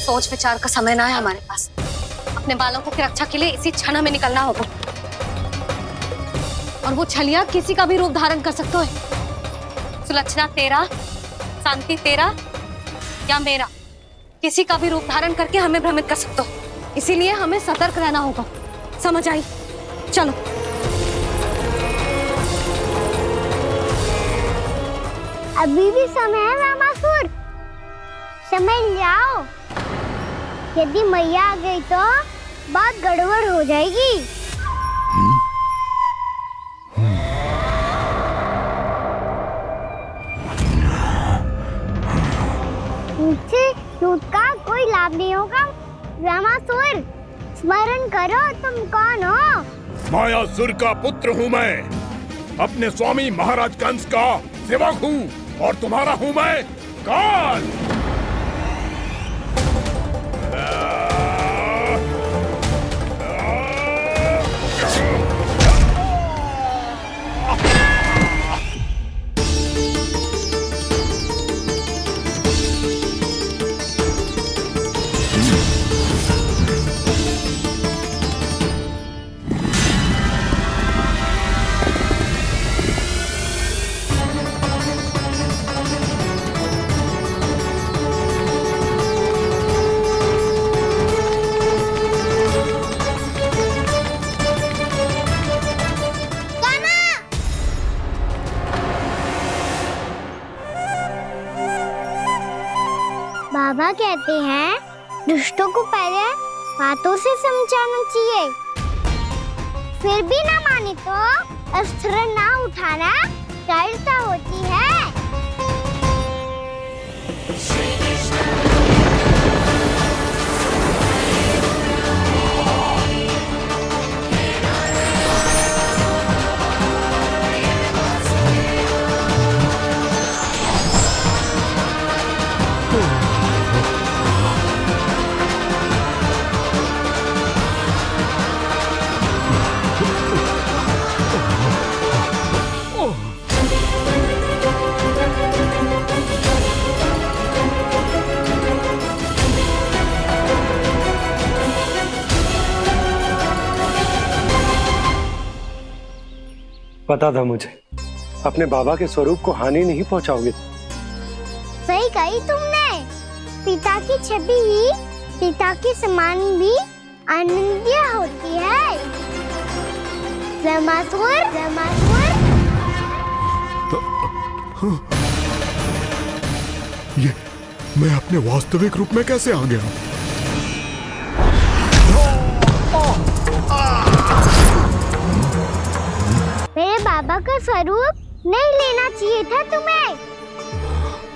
सोच विचार का समय ना है हमारे पास। अपने बालकों की रक्षा के लिए इसी क्षण हमें निकलना होगा। और वो छलिया किसी का भी रूप धारण कर सकते है। सुलक्षणा तेरा, शांति तेरा या मेरा, किसी का भी रूप धारण करके हमें भ्रमित कर सकते हो। इसीलिए हमें सतर्क रहना होगा। समझ आई? चलो। अभी भी समय है व्यामासुर, समझ जाओ। यदि मैया आ गई तो बात गड़बड़ हो जाएगी। मुझसे झूठ का कोई लाभ नहीं होगा। व्यामासुर, स्मरण करो तुम कौन हो? मायासुर का पुत्र हूँ मैं, अपने स्वामी महाराज कंस का सेवक हूँ, और तुम्हारा हूँ मैं काल। बाबा कहते हैं दुष्टों को पहले बातों से समझाना चाहिए, फिर भी ना माने तो अस्त्र ना उठाना दृढ़ता होती है। पता था मुझे अपने बाबा के स्वरूप को हानि नहीं पहुंचाओगे। सही कही तुमने। पिता की छवि ही पिता के समान भी आनंदीय होती है। ब्रह्मासुर, ब्रह्मासुर। ये मैं अपने वास्तविक रूप में कैसे आ गया? मेरे बाबा का स्वरूप नहीं लेना चाहिए था तुम्हें।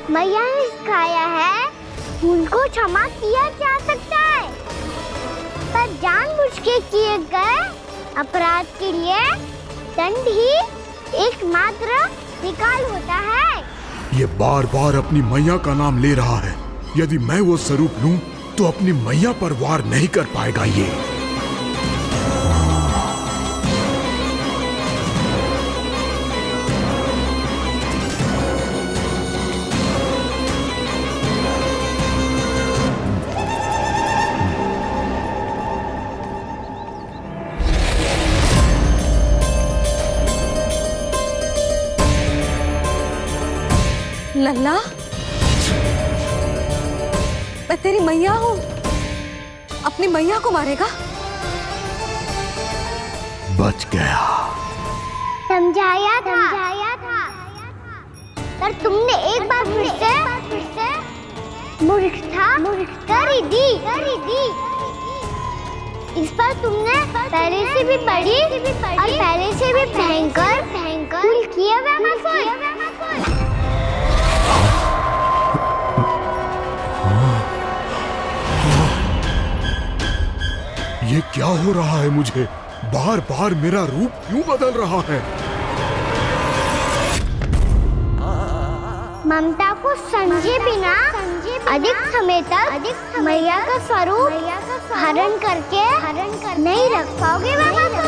मैया ने सिखाया है उनको क्षमा किया जा सकता है, पर जानबूझ के किए गए अपराध के लिए दंड ही एकमात्र विकल्प होता है। ये बार बार अपनी मैया का नाम ले रहा है। यदि मैं वो स्वरूप लूं तो अपनी मैया पर वार नहीं कर पाएगा ये। लल्ला, मैं तेरी मैया हूँ, अपनी मैया को मारेगा? बच गया। समझाया था, पर तुमने एक बार फिर से मूर्खता कर ही दी। इस पर तुमने पहले से भी बड़ी और पहले से भी भयंकर भूल किया ब्रह्मासुर। ये क्या हो रहा है मुझे? बार बार मेरा रूप क्यों बदल रहा है? ममता को समझे बिना अधिक समय तक मैया का स्वरूप हरण करके नहीं रख पाओगे ब्रह्मासुर।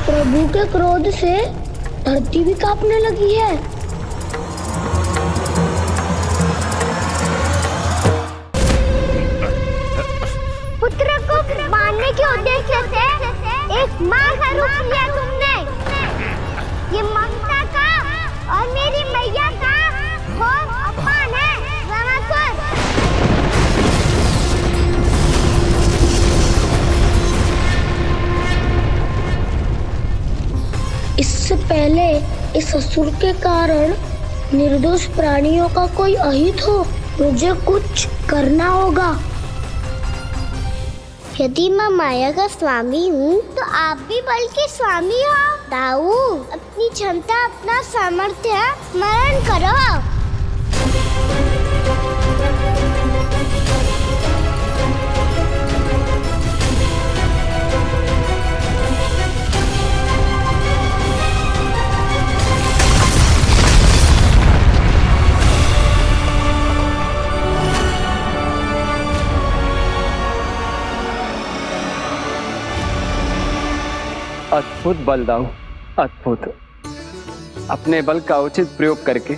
प्रभु के क्रोध से धरती भी कांपने लगी है। पुत्र को मारने के उद्देश्य से एक माँ का रूप लिया तुमने। ये ममता का और मेरी मैया का घोर अपमान है ब्रह्मासुर। इससे पहले इस असुर के कारण निर्दोष प्राणियों का कोई अहित हो, मुझे कुछ करना होगा। यदि मैं माया का स्वामी हूँ तो आप भी बल के स्वामी हो। दाऊ, अपनी क्षमता, अपना सामर्थ्य स्मरण करो। अद्भुत बलदाऊ, अद्भुत। अपने बल का उचित प्रयोग करके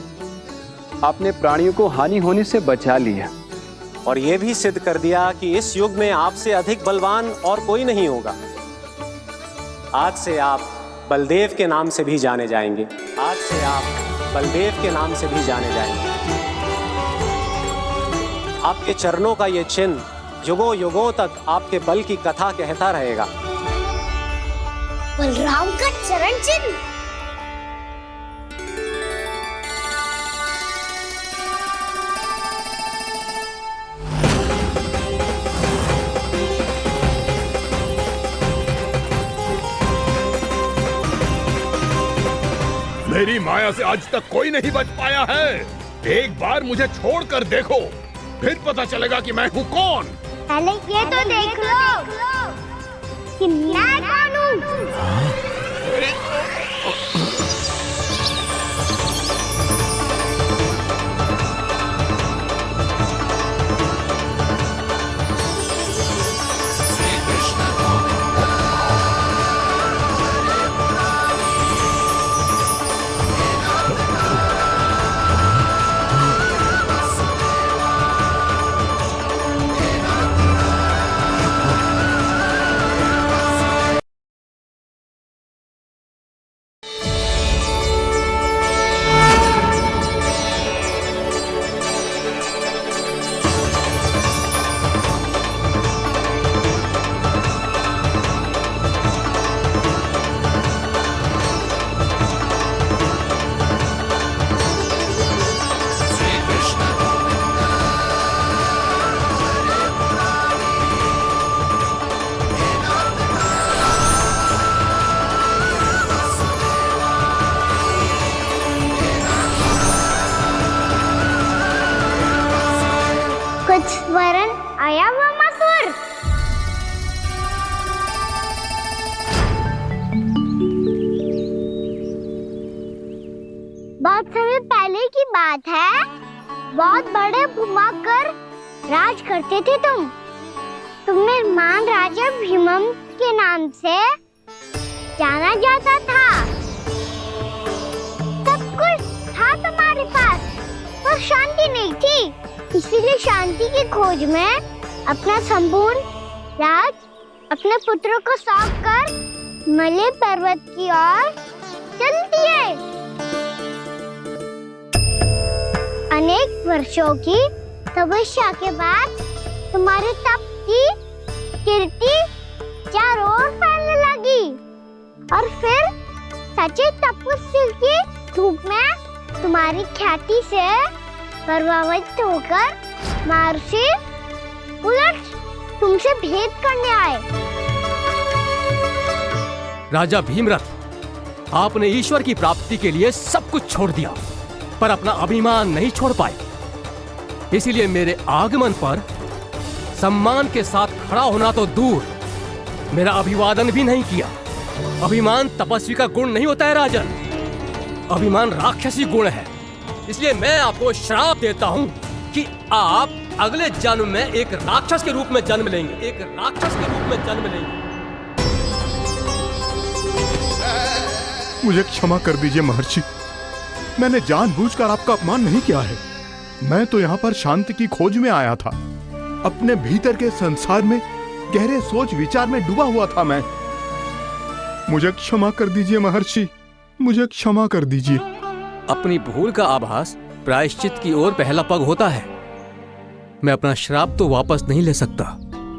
आपने प्राणियों को हानि होने से बचा लिया और ये भी सिद्ध कर दिया कि इस युग में आपसे अधिक बलवान और कोई नहीं होगा। आज से आप बलदेव के नाम से भी जाने जाएंगे। आज से आप बलदेव के नाम से भी जाने जाएंगे। आपके चरणों का ये चिन्ह युगों युगों तक आपके बल की कथा कहता रहेगा। बलराम का चरण चिन्ह। मेरी माया से आज तक कोई नहीं बच पाया है। एक बार मुझे छोड़कर देखो, फिर पता चलेगा कि मैं हूँ कौन। पहले ये तो देख लो कि मैं कौन हूँ। वरन आया हुआ मसूर। बहुत समय पहले की बात है, बहुत बड़े भूमाकर राज करते थे तुम्हें महान राजा भीमम के नाम से जाना जाता था। सब कुछ था तुम्हारे पास, पर शांति नहीं थी। इसीलिए शांति की खोज में अपना संपूर्ण राज अपने पुत्रों को सौंप कर हिमालय पर्वत की ओर चल दिए। अनेक वर्षों की तपस्या के बाद तुम्हारे तप की कीर्ति चारों ओर फैलने लगी और फिर सच्चे तपस्वी के रूप में तुम्हारी ख्याति से प्रभावित होकर महर्षि उलट तुमसे भेंट करने आए। राजा भीमरथ, आपने ईश्वर की प्राप्ति के लिए सब कुछ छोड़ दिया, पर अपना अभिमान नहीं छोड़ पाए। इसीलिए मेरे आगमन पर सम्मान के साथ खड़ा होना तो दूर, मेरा अभिवादन भी नहीं किया। अभिमान तपस्वी का गुण नहीं होता है राजन, अभिमान राक्षसी गुण है। इसलिए मैं आपको श्राप देता हूँ कि आप अगले जन्म में एक राक्षस के रूप में जन्म लेंगे, एक राक्षस के रूप में जन्म लेंगे। मुझे क्षमा कर दीजिए महर्षि, मैंने जानबूझकर आपका अपमान नहीं किया है। मैं तो यहाँ पर शांति की खोज में आया था। अपने भीतर के संसार में गहरे सोच विचार में डूबा हुआ था मैं। मुझे क्षमा कर दीजिए महर्षि, मुझे क्षमा कर दीजिए। अपनी भूल का आभास प्रायश्चित की ओर पहला पग होता है। मैं अपना श्राप तो वापस नहीं ले सकता,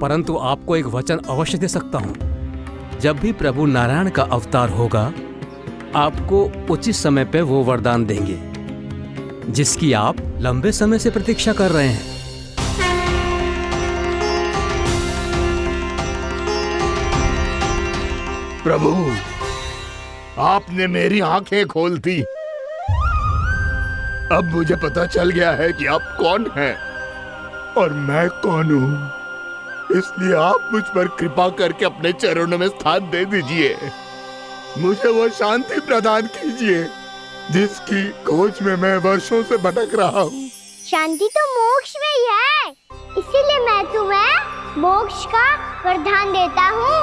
परंतु आपको एक वचन अवश्य दे सकता हूँ। जब भी प्रभु नारायण का अवतार होगा, आपको उचित समय पे वो वरदान देंगे जिसकी आप लंबे समय से प्रतीक्षा कर रहे हैं। प्रभु, आपने मेरी आंखें खोल दी। अब मुझे पता चल गया है कि आप कौन हैं और मैं कौन हूँ। इसलिए आप मुझ पर कृपा करके अपने चरणों में स्थान दे दीजिए। मुझे वो शांति प्रदान कीजिए जिसकी खोज में मैं वर्षों से भटक रहा हूँ। शांति तो मोक्ष में ही है, इसीलिए मैं तुम्हें मोक्ष का वरदान देता हूँ।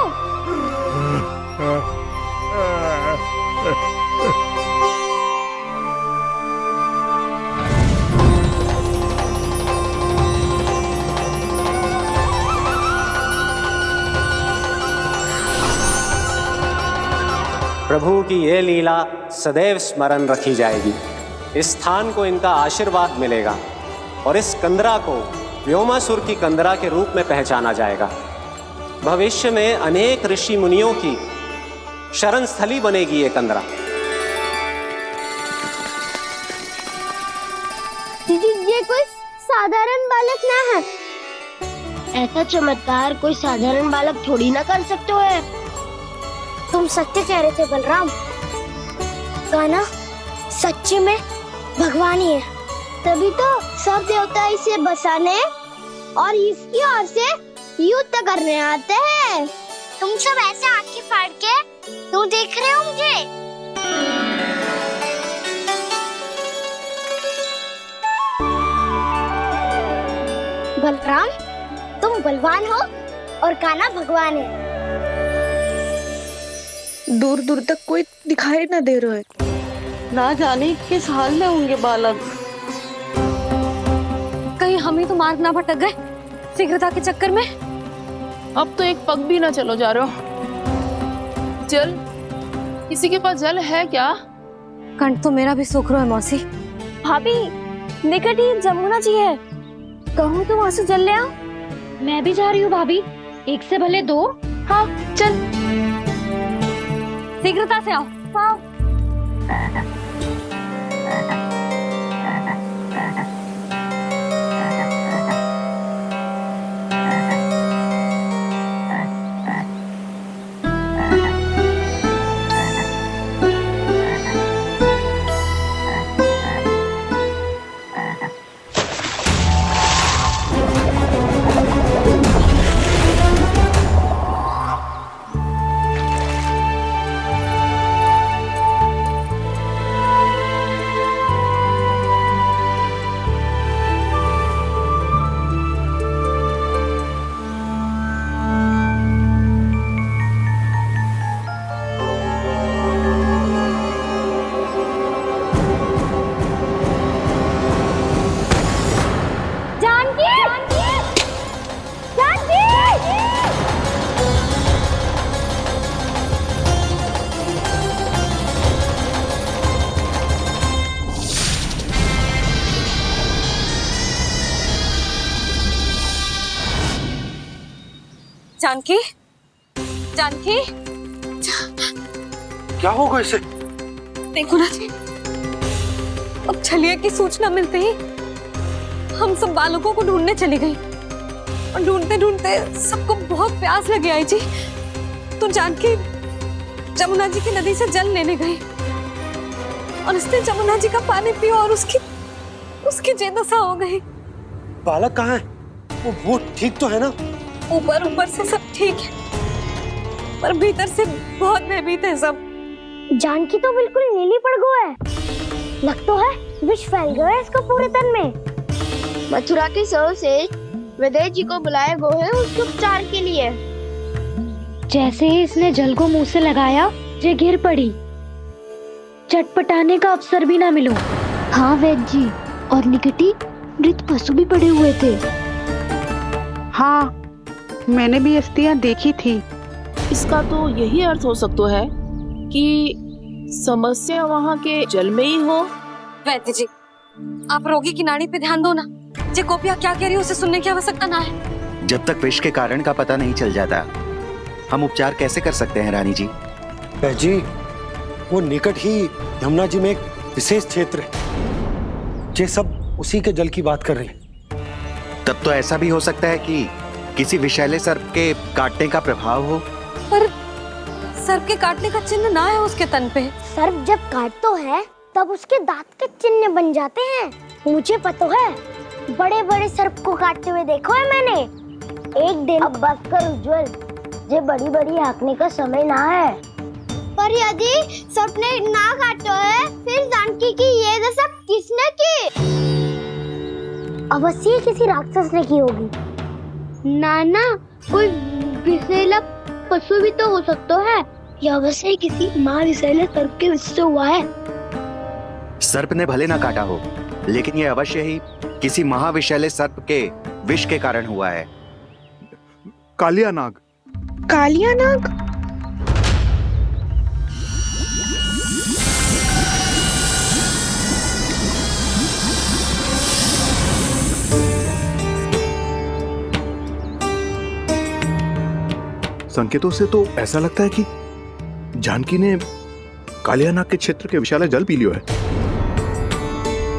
प्रभु की ये लीला सदैव स्मरण रखी जाएगी। इस स्थान को इनका आशीर्वाद मिलेगा और इस कंदरा को व्योमासुर की कंदरा के रूप में पहचाना जाएगा। भविष्य में अनेक ऋषि मुनियों की शरण स्थली बनेगी ये कंदरा। दीदी, ये कोई साधारण बालक ना है। ऐसा चमत्कार कोई साधारण बालक थोड़ी ना कर सकते हो। तुम सत्य कह रहे थे बलराम, गाना सच्ची में भगवान ही है। तभी तो सब देवता इसे बसाने और इसकी ओर से युद्ध करने आते हैं। तुम सब ऐसे आंखें फाड़ के क्यों देख रहे हो मुझे? बलराम, तुम बलवान हो और कान्हा भगवान है। दूर दूर तक कोई दिखाई न दे रहा है। ना जाने किस हाल में होंगे बालक। कहीं हम ही तो मार्ग ना भटक गए शीघ्रता के चक्कर में। अब तो एक पग भी ना चलो जा रहे हो। जल, किसी के पास जल है क्या? कंठ तो मेरा भी सूख रहा है मौसी। भाभी, निकट ही जमुना जी है, कहूँ तो वहाँ से जल ले आओ। मैं भी जा रही हूँ भाभी, एक से भले दो। हाँ चल, शीघ्रता से आओ। हाँ। जानकी, जानकी, क्या होगा इसे? देखो ना जी, अब छलिया की सूचना मिलते ही हम सब बालकों को ढूंढने चली गई और ढूंढते ढूंढते सबको बहुत प्यास लगी आई जी। तो जानकी जमुना जी की नदी से जल लेने गई और उसने जमुना जी का पानी पिया और उसकी जेदशा हो गई। बालक कहाँ है? वो ठीक तो है ना? ऊपर ऊपर से सब ठीक है पर भीतर से बहुत भयभीत है सब। जानकी तो बिल्कुल नीली पड़ गया है। लग तो है विष फैल गया है इसको पूरे तन में। मथुरा के सर्वश्रेष्ठ विदेह जी को बुलाए गए हैं उसके उपचार के लिए। जैसे ही इसने जल को मुंह से लगाया, ये गिर पड़ी। चटपटाने का अवसर भी ना मिलो। हाँ वैद्य जी, और निकटी मृत पशु भी पड़े हुए थे। हाँ, मैंने भी अस्थियां देखी थी। इसका तो यही अर्थ हो सकता है कि समस्या वहाँ के जल में ही हो। वैद्य जी, आप रोगी की नाड़ी पे ध्यान दो ना। जे गोपिया क्या कह रही है उसे सुनने की आवश्यकता ना है। जब तक विष के कारण का पता नहीं चल जाता, हम उपचार कैसे कर सकते हैं रानी जी? जी, वो निकट ही यमुना जी में एक विशेष क्षेत्र है। ये सब उसी के जल की बात कर रही है। तब तो ऐसा भी हो सकता है कि किसी विषैले सर्प के काटने का प्रभाव हो। पर सर्प के काटने का चिन्ह ना है उसके तन पे। सर्प जब काटता है तब उसके दांत के चिन्ह बन जाते हैं। मुझे पता है, बड़े बड़े सर्प को काटते हुए देखो है मैंने। एक दिन अब बस कर उज्जवल, ये बड़ी बड़ी हाँकने का समय ना है। पर यदि सर्प ने ना काटा है, फिर जानकी की ये दशा किसने की? अवश्य किसी राक्षस ने की होगी। नाना, कोई विषैला पशु भी तो हो सकता है। यह अवश्य किसी महाविषैले सर्प के विष से हुआ है। सर्प ने भले ना काटा हो, लेकिन यह अवश्य ही किसी महाविषैले सर्प के विष के कारण हुआ है। कालिया नाग। कालिया नाग? संकेतों से तो ऐसा लगता है कि जानकी ने कालिया नाग के क्षेत्र के विशाल जल पी लियो है।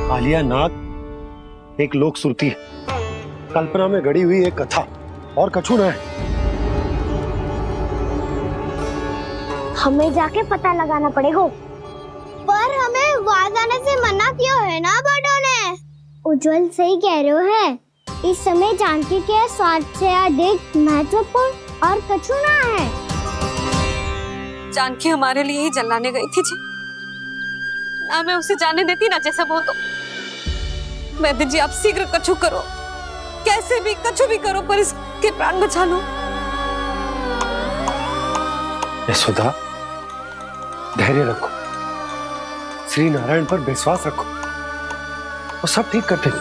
कालिया नाग एक लोक श्रुति है, कल्पना में गढ़ी हुई एक कथा, और कछु न है। हमें जाके पता लगाना पड़ेगा। पर हमें वहां जाने से मना किया है ना बड़ों ने। उज्जवल सही कह रहे हो है। इस समय जानकी के स्वार्थ से अधिक महत्वपूर्ण और कछु ना है। जानकी हमारे लिए ही जलाने गई थी जी, ना मैं उसे जाने देती ना जैसा वो तो। वैद्य जी आप शीघ्र कछु करो, कैसे भी कछु भी करो, पर इसके प्राण बचा लो। यशोदा, धैर्य रखो, श्री नारायण पर विश्वास रखो, वो सब ठीक कर देंगे।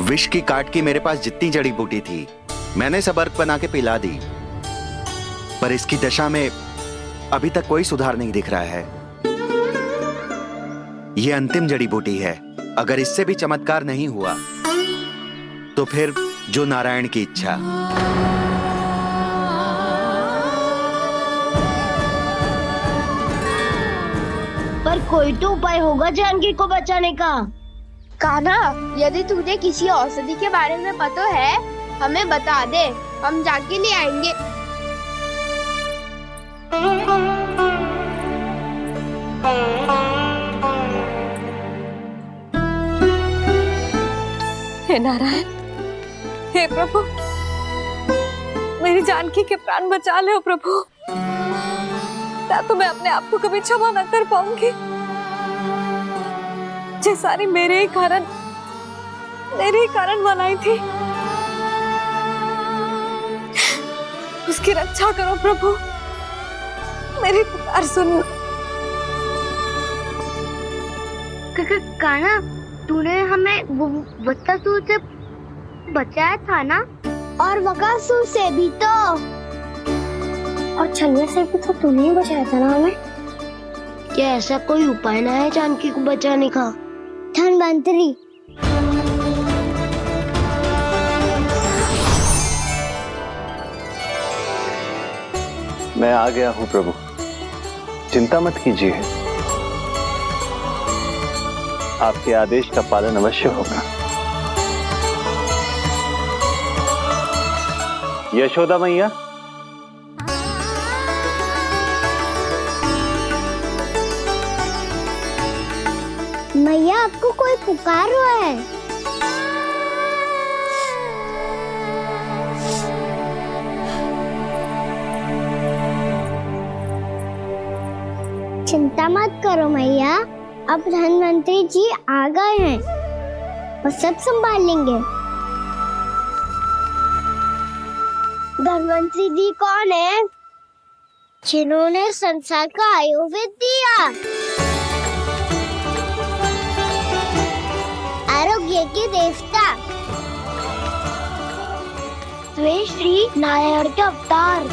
विष की काट की मेरे पास जितनी जड़ी बूटी थी मैंने सब अर्क बना के पिला दी, पर इसकी दशा में अभी तक कोई सुधार नहीं दिख रहा है। यह अंतिम जड़ी बूटी है, अगर इससे भी चमत्कार नहीं हुआ तो फिर जो नारायण की इच्छा। पर कोई तो उपाय होगा जानकी को बचाने का। कान्हा, यदि तुझे किसी औषधि के बारे में पता है हमें बता दे, हम जाके ले आएंगे। हे नारायण, हे प्रभु, मेरी जानकी के प्राण बचा ले प्रभु। या तो मैं अपने आप को कभी क्षमा न कर पाऊंगी। ये सारी मेरे ही कारण बनाई थी। उसकी रक्षा करो प्रभु, मेरी पुकार सुनो। कान्हा, तूने हमें बकासुर से बचाया था ना? और बकासुर से भी तो, और छलना से भी तो तूने ही बचाया था ना हमें। क्या ऐसा कोई उपाय ना है जानकी को बचाने का? धन्वंतरी, मैं आ गया हूं प्रभु, चिंता मत कीजिए, आपके आदेश का पालन अवश्य होगा। यशोदा मैया, मैया आपको कोई पुकार रहा है। चिंता मत करो मैया, अब धन्वंतरी जी आ गए हैं, वो सब संभाल लेंगे। धन्वंतरी जी कौन है? जिन्होंने संसार का आयुर्वेद दिया, आरोग्य के देवता, वे श्री नारायण के अवतार।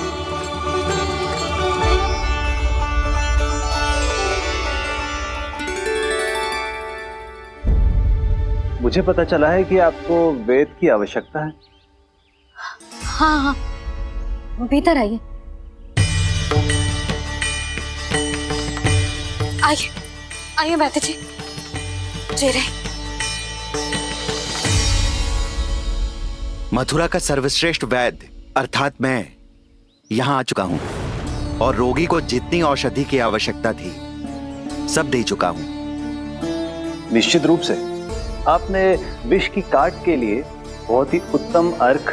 मुझे पता चला है कि आपको वेद की आवश्यकता है। हाँ हाँ, भीतर आइए। आइए आइए बैठे जी, जी रहे। मथुरा का सर्वश्रेष्ठ वैद्य अर्थात मैं यहाँ आ चुका हूँ और रोगी को जितनी औषधि की आवश्यकता थी सब दे चुका हूँ। निश्चित रूप से आपने विष की काट के लिए बहुत ही उत्तम अर्क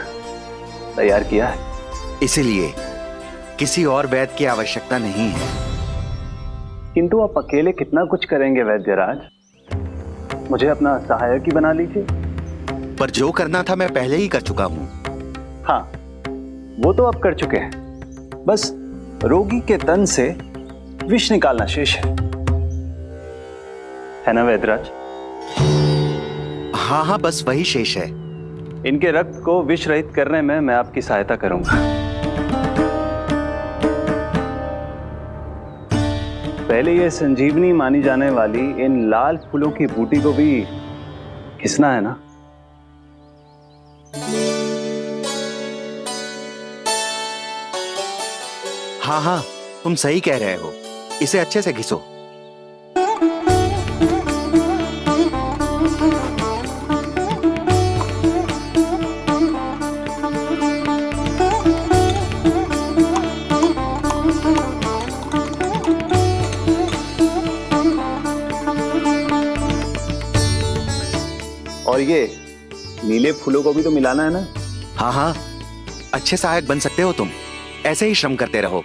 तैयार किया है, इसीलिए किसी और वैद्य की आवश्यकता नहीं है। किंतु आप अकेले कितना कुछ करेंगे वैद्यराज, मुझे अपना सहायक ही बना लीजिए। पर जो करना था मैं पहले ही कर चुका हूँ। हाँ, वो तो आप कर चुके हैं, बस रोगी के तन से विष निकालना शेष है ना वैद्यराज? हाँ हाँ, बस वही शेष है। इनके रक्त को विष रहित करने में मैं आपकी सहायता करूंगा। पहले ये संजीवनी मानी जाने वाली इन लाल फूलों की बूटी को भी घिसना है ना? हाँ हाँ, तुम सही कह रहे हो, इसे अच्छे से घिसो। ये नीले फूलों को भी तो मिलाना है ना? हाँ हाँ, अच्छे सहायक बन सकते हो तुम, ऐसे ही श्रम करते रहो।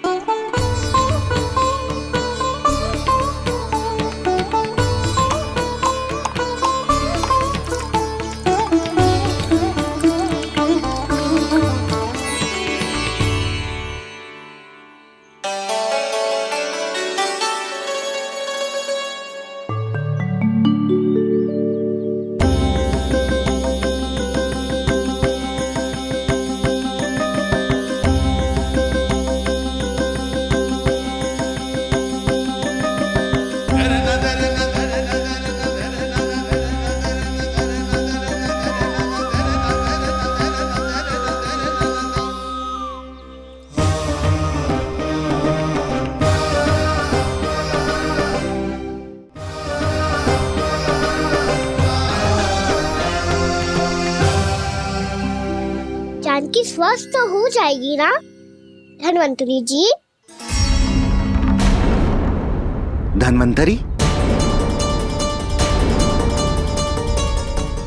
जानकी स्वस्थ तो हो जाएगी ना धन्वंतरी जी? धन्वंतरी?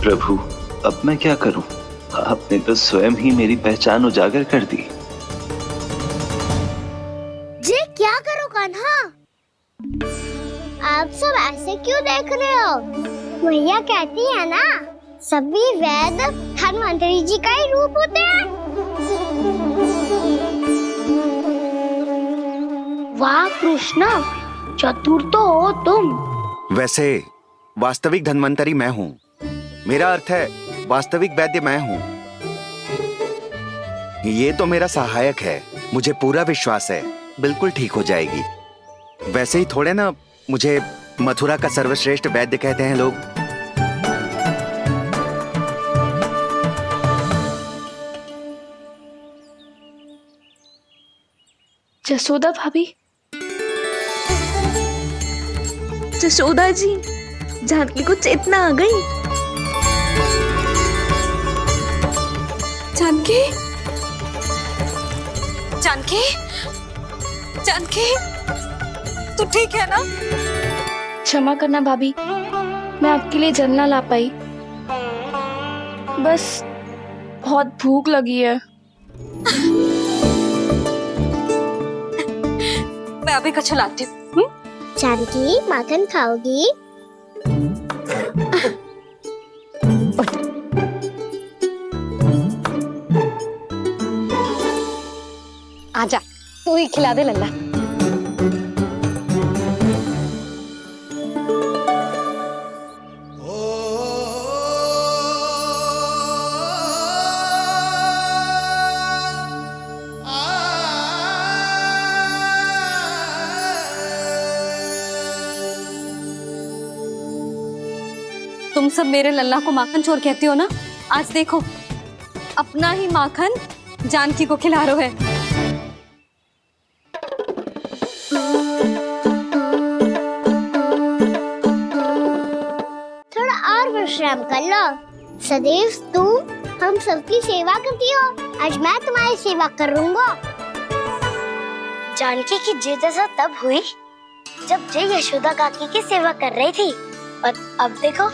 प्रभु, अब मैं क्या करूं? आपने तो स्वयं ही मेरी पहचान उजागर कर दी। जी क्या करो कान्हा? आप सब ऐसे क्यों देख रहे हो? भैया कहती है ना, सभी वेद धन्वंतरी जी का ही रूप होते हैं। वाह कृष्णा, चतुर तो हो तुम। वैसे वास्तविक धन्वंतरी मैं हूँ। मेरा अर्थ है वास्तविक वैद्य मैं हूँ। ये तो मेरा सहायक है, मुझे पूरा विश्वास है बिल्कुल ठीक हो जाएगी। वैसे ही थोड़े ना मुझे मथुरा का सर्वश्रेष्ठ वैद्य कहते हैं लोग। जसोदा भाभी, जसोदा जी, जानकी को चेतना आ गई। जानकी, जानकी, जानकी, तू ठीक है ना? क्षमा करना भाभी, मैं आपके लिए जल ना ला पाई। बस बहुत भूख लगी है। मैं अभी कछु लाती हूँ। जानकी माखन खाओगी? आजा, तू ही खिला दे लल्ला। तुम सब मेरे लल्ला को माखन चोर कहती हो ना? आज देखो, अपना ही माखन जानकी को खिला रहे हो। थोड़ा और विश्राम कर लो। सदैव तुम हम सबकी सेवा करती हो, आज मैं तुम्हारी सेवा करूंगा। जानकी की जिज्ञासा तब हुई जब जय यशोदा काकी की सेवा कर रही थी, और अब देखो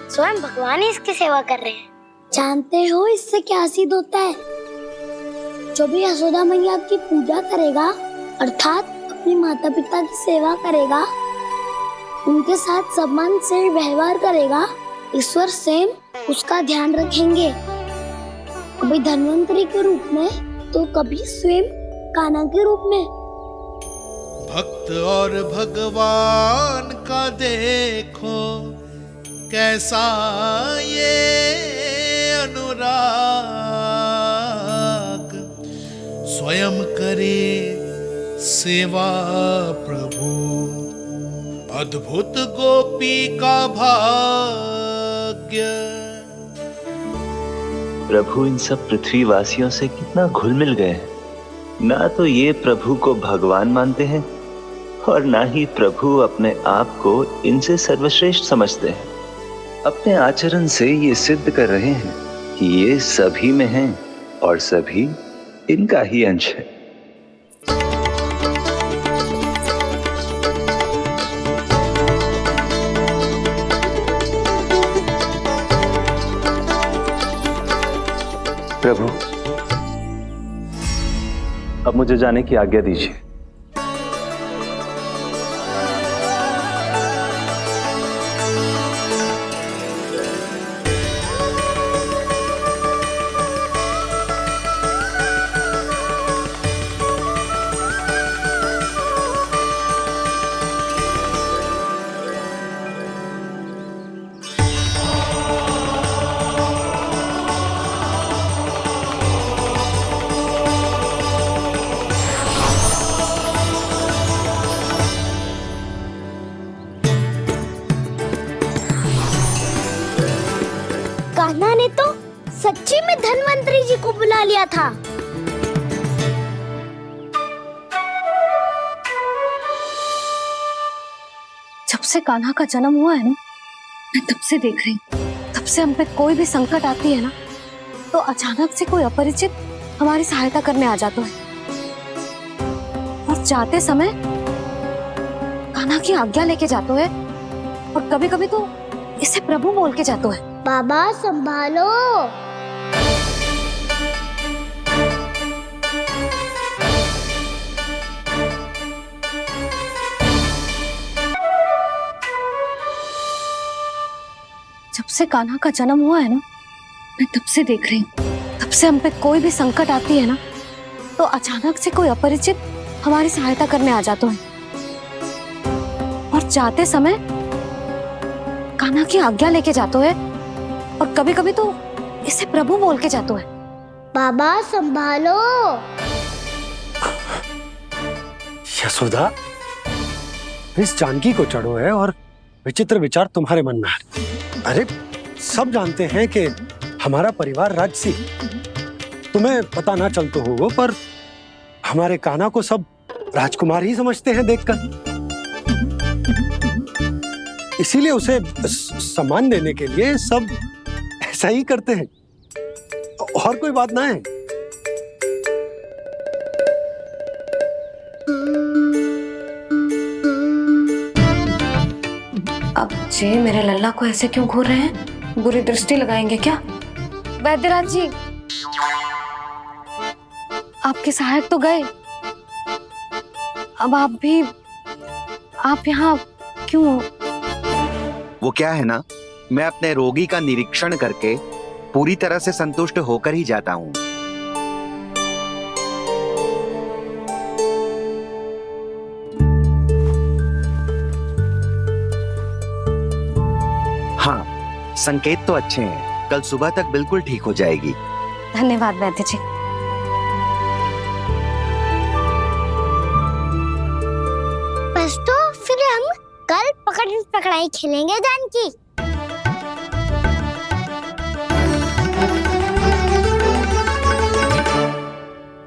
स्वयं भगवान ही इसकी सेवा कर रहे हैं। जानते हो इससे क्या सिद्ध होता है? जो भी यशोदा मैया की पूजा करेगा, अर्थात अपने माता पिता की सेवा करेगा, उनके साथ सम्मान से व्यवहार करेगा, ईश्वर स्वयं उसका ध्यान रखेंगे। कभी धन्वंतरी के रूप में तो कभी स्वयं कान्हा के रूप में। भक्त और भगवान का देखो कैसा ये अनुराग, स्वयं करे सेवा प्रभु, अद्भुत गोपी का भाग्य। प्रभु इन सब पृथ्वीवासियों से कितना घुल मिल गए हैं। ना तो ये प्रभु को भगवान मानते हैं और ना ही प्रभु अपने आप को इनसे सर्वश्रेष्ठ समझते हैं। अपने आचरण से ये सिद्ध कर रहे हैं कि ये सभी में हैं और सभी इनका ही अंश है। प्रभु, अब मुझे जाने की आज्ञा दीजिए। कान्हा ने तो सच्ची में धन्वंतरी जी को बुला लिया था। जब से कान्हा का जन्म हुआ है ना, मैं तब से देख रही हूँ, तब से हम पे कोई भी संकट आती है ना, तो अचानक से कोई अपरिचित हमारी सहायता करने आ जाता है। और जाते समय कान्हा की आज्ञा लेके जाते है, और कभी कभी तो इसे प्रभु बोल के जाते है। बाबा संभालो। जब से कान्हा का जन्म हुआ है ना, मैं तब से देख रही हूँ, तब से हम पे कोई भी संकट आती है ना, तो अचानक से कोई अपरिचित हमारी सहायता करने आ जाते हैं। और जाते समय कान्हा की आज्ञा लेके जाते हैं, और कभी कभी तो इसे प्रभु बोल के जाते हैं। बाबा संभालो। यशोदा, इस जानकी को चढ़ो है और विचित्र विचार तुम्हारे मन में है। अरे सब जानते हैं कि हमारा परिवार राजसी, तुम्हें पता ना चलते होगा, पर हमारे कान्हा को सब राजकुमार ही समझते हैं देखकर। इसीलिए उसे सम्मान देने के लिए सब ऐसा ही करते हैं, और कोई बात ना है। अब जे मेरे लल्ला को ऐसे क्यों घूर रहे हैं? बुरी दृष्टि लगाएंगे क्या? वैद्यराज जी, आपके सहायक तो गए, अब आप यहाँ क्यों हो? वो क्या है ना, मैं अपने रोगी का निरीक्षण करके पूरी तरह से संतुष्ट होकर ही जाता हूँ। हाँ, संकेत तो अच्छे हैं, कल सुबह तक बिल्कुल ठीक हो जाएगी। धन्यवाद वैद्य जी। बस तो फिर हम कल पकड़ पकड़ाई खेलेंगे जानकी।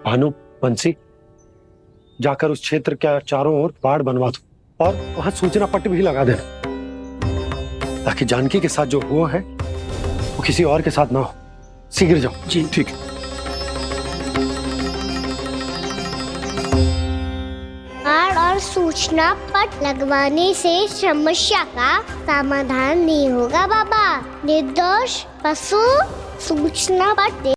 भानु, बंसी, जाकर उस क्षेत्र के चारों ओर बाड़ बनवा दो और वहां सूचना पट्ट भी लगा देना, ताकि जानकी के साथ जो हुआ है वो किसी और के साथ ना हो। शीघ्र जाओ। जी ठीक है। बाड़ और सूचना पट लगवाने से समस्या का समाधान नहीं होगा बाबा। निर्दोष पशु सूचना पट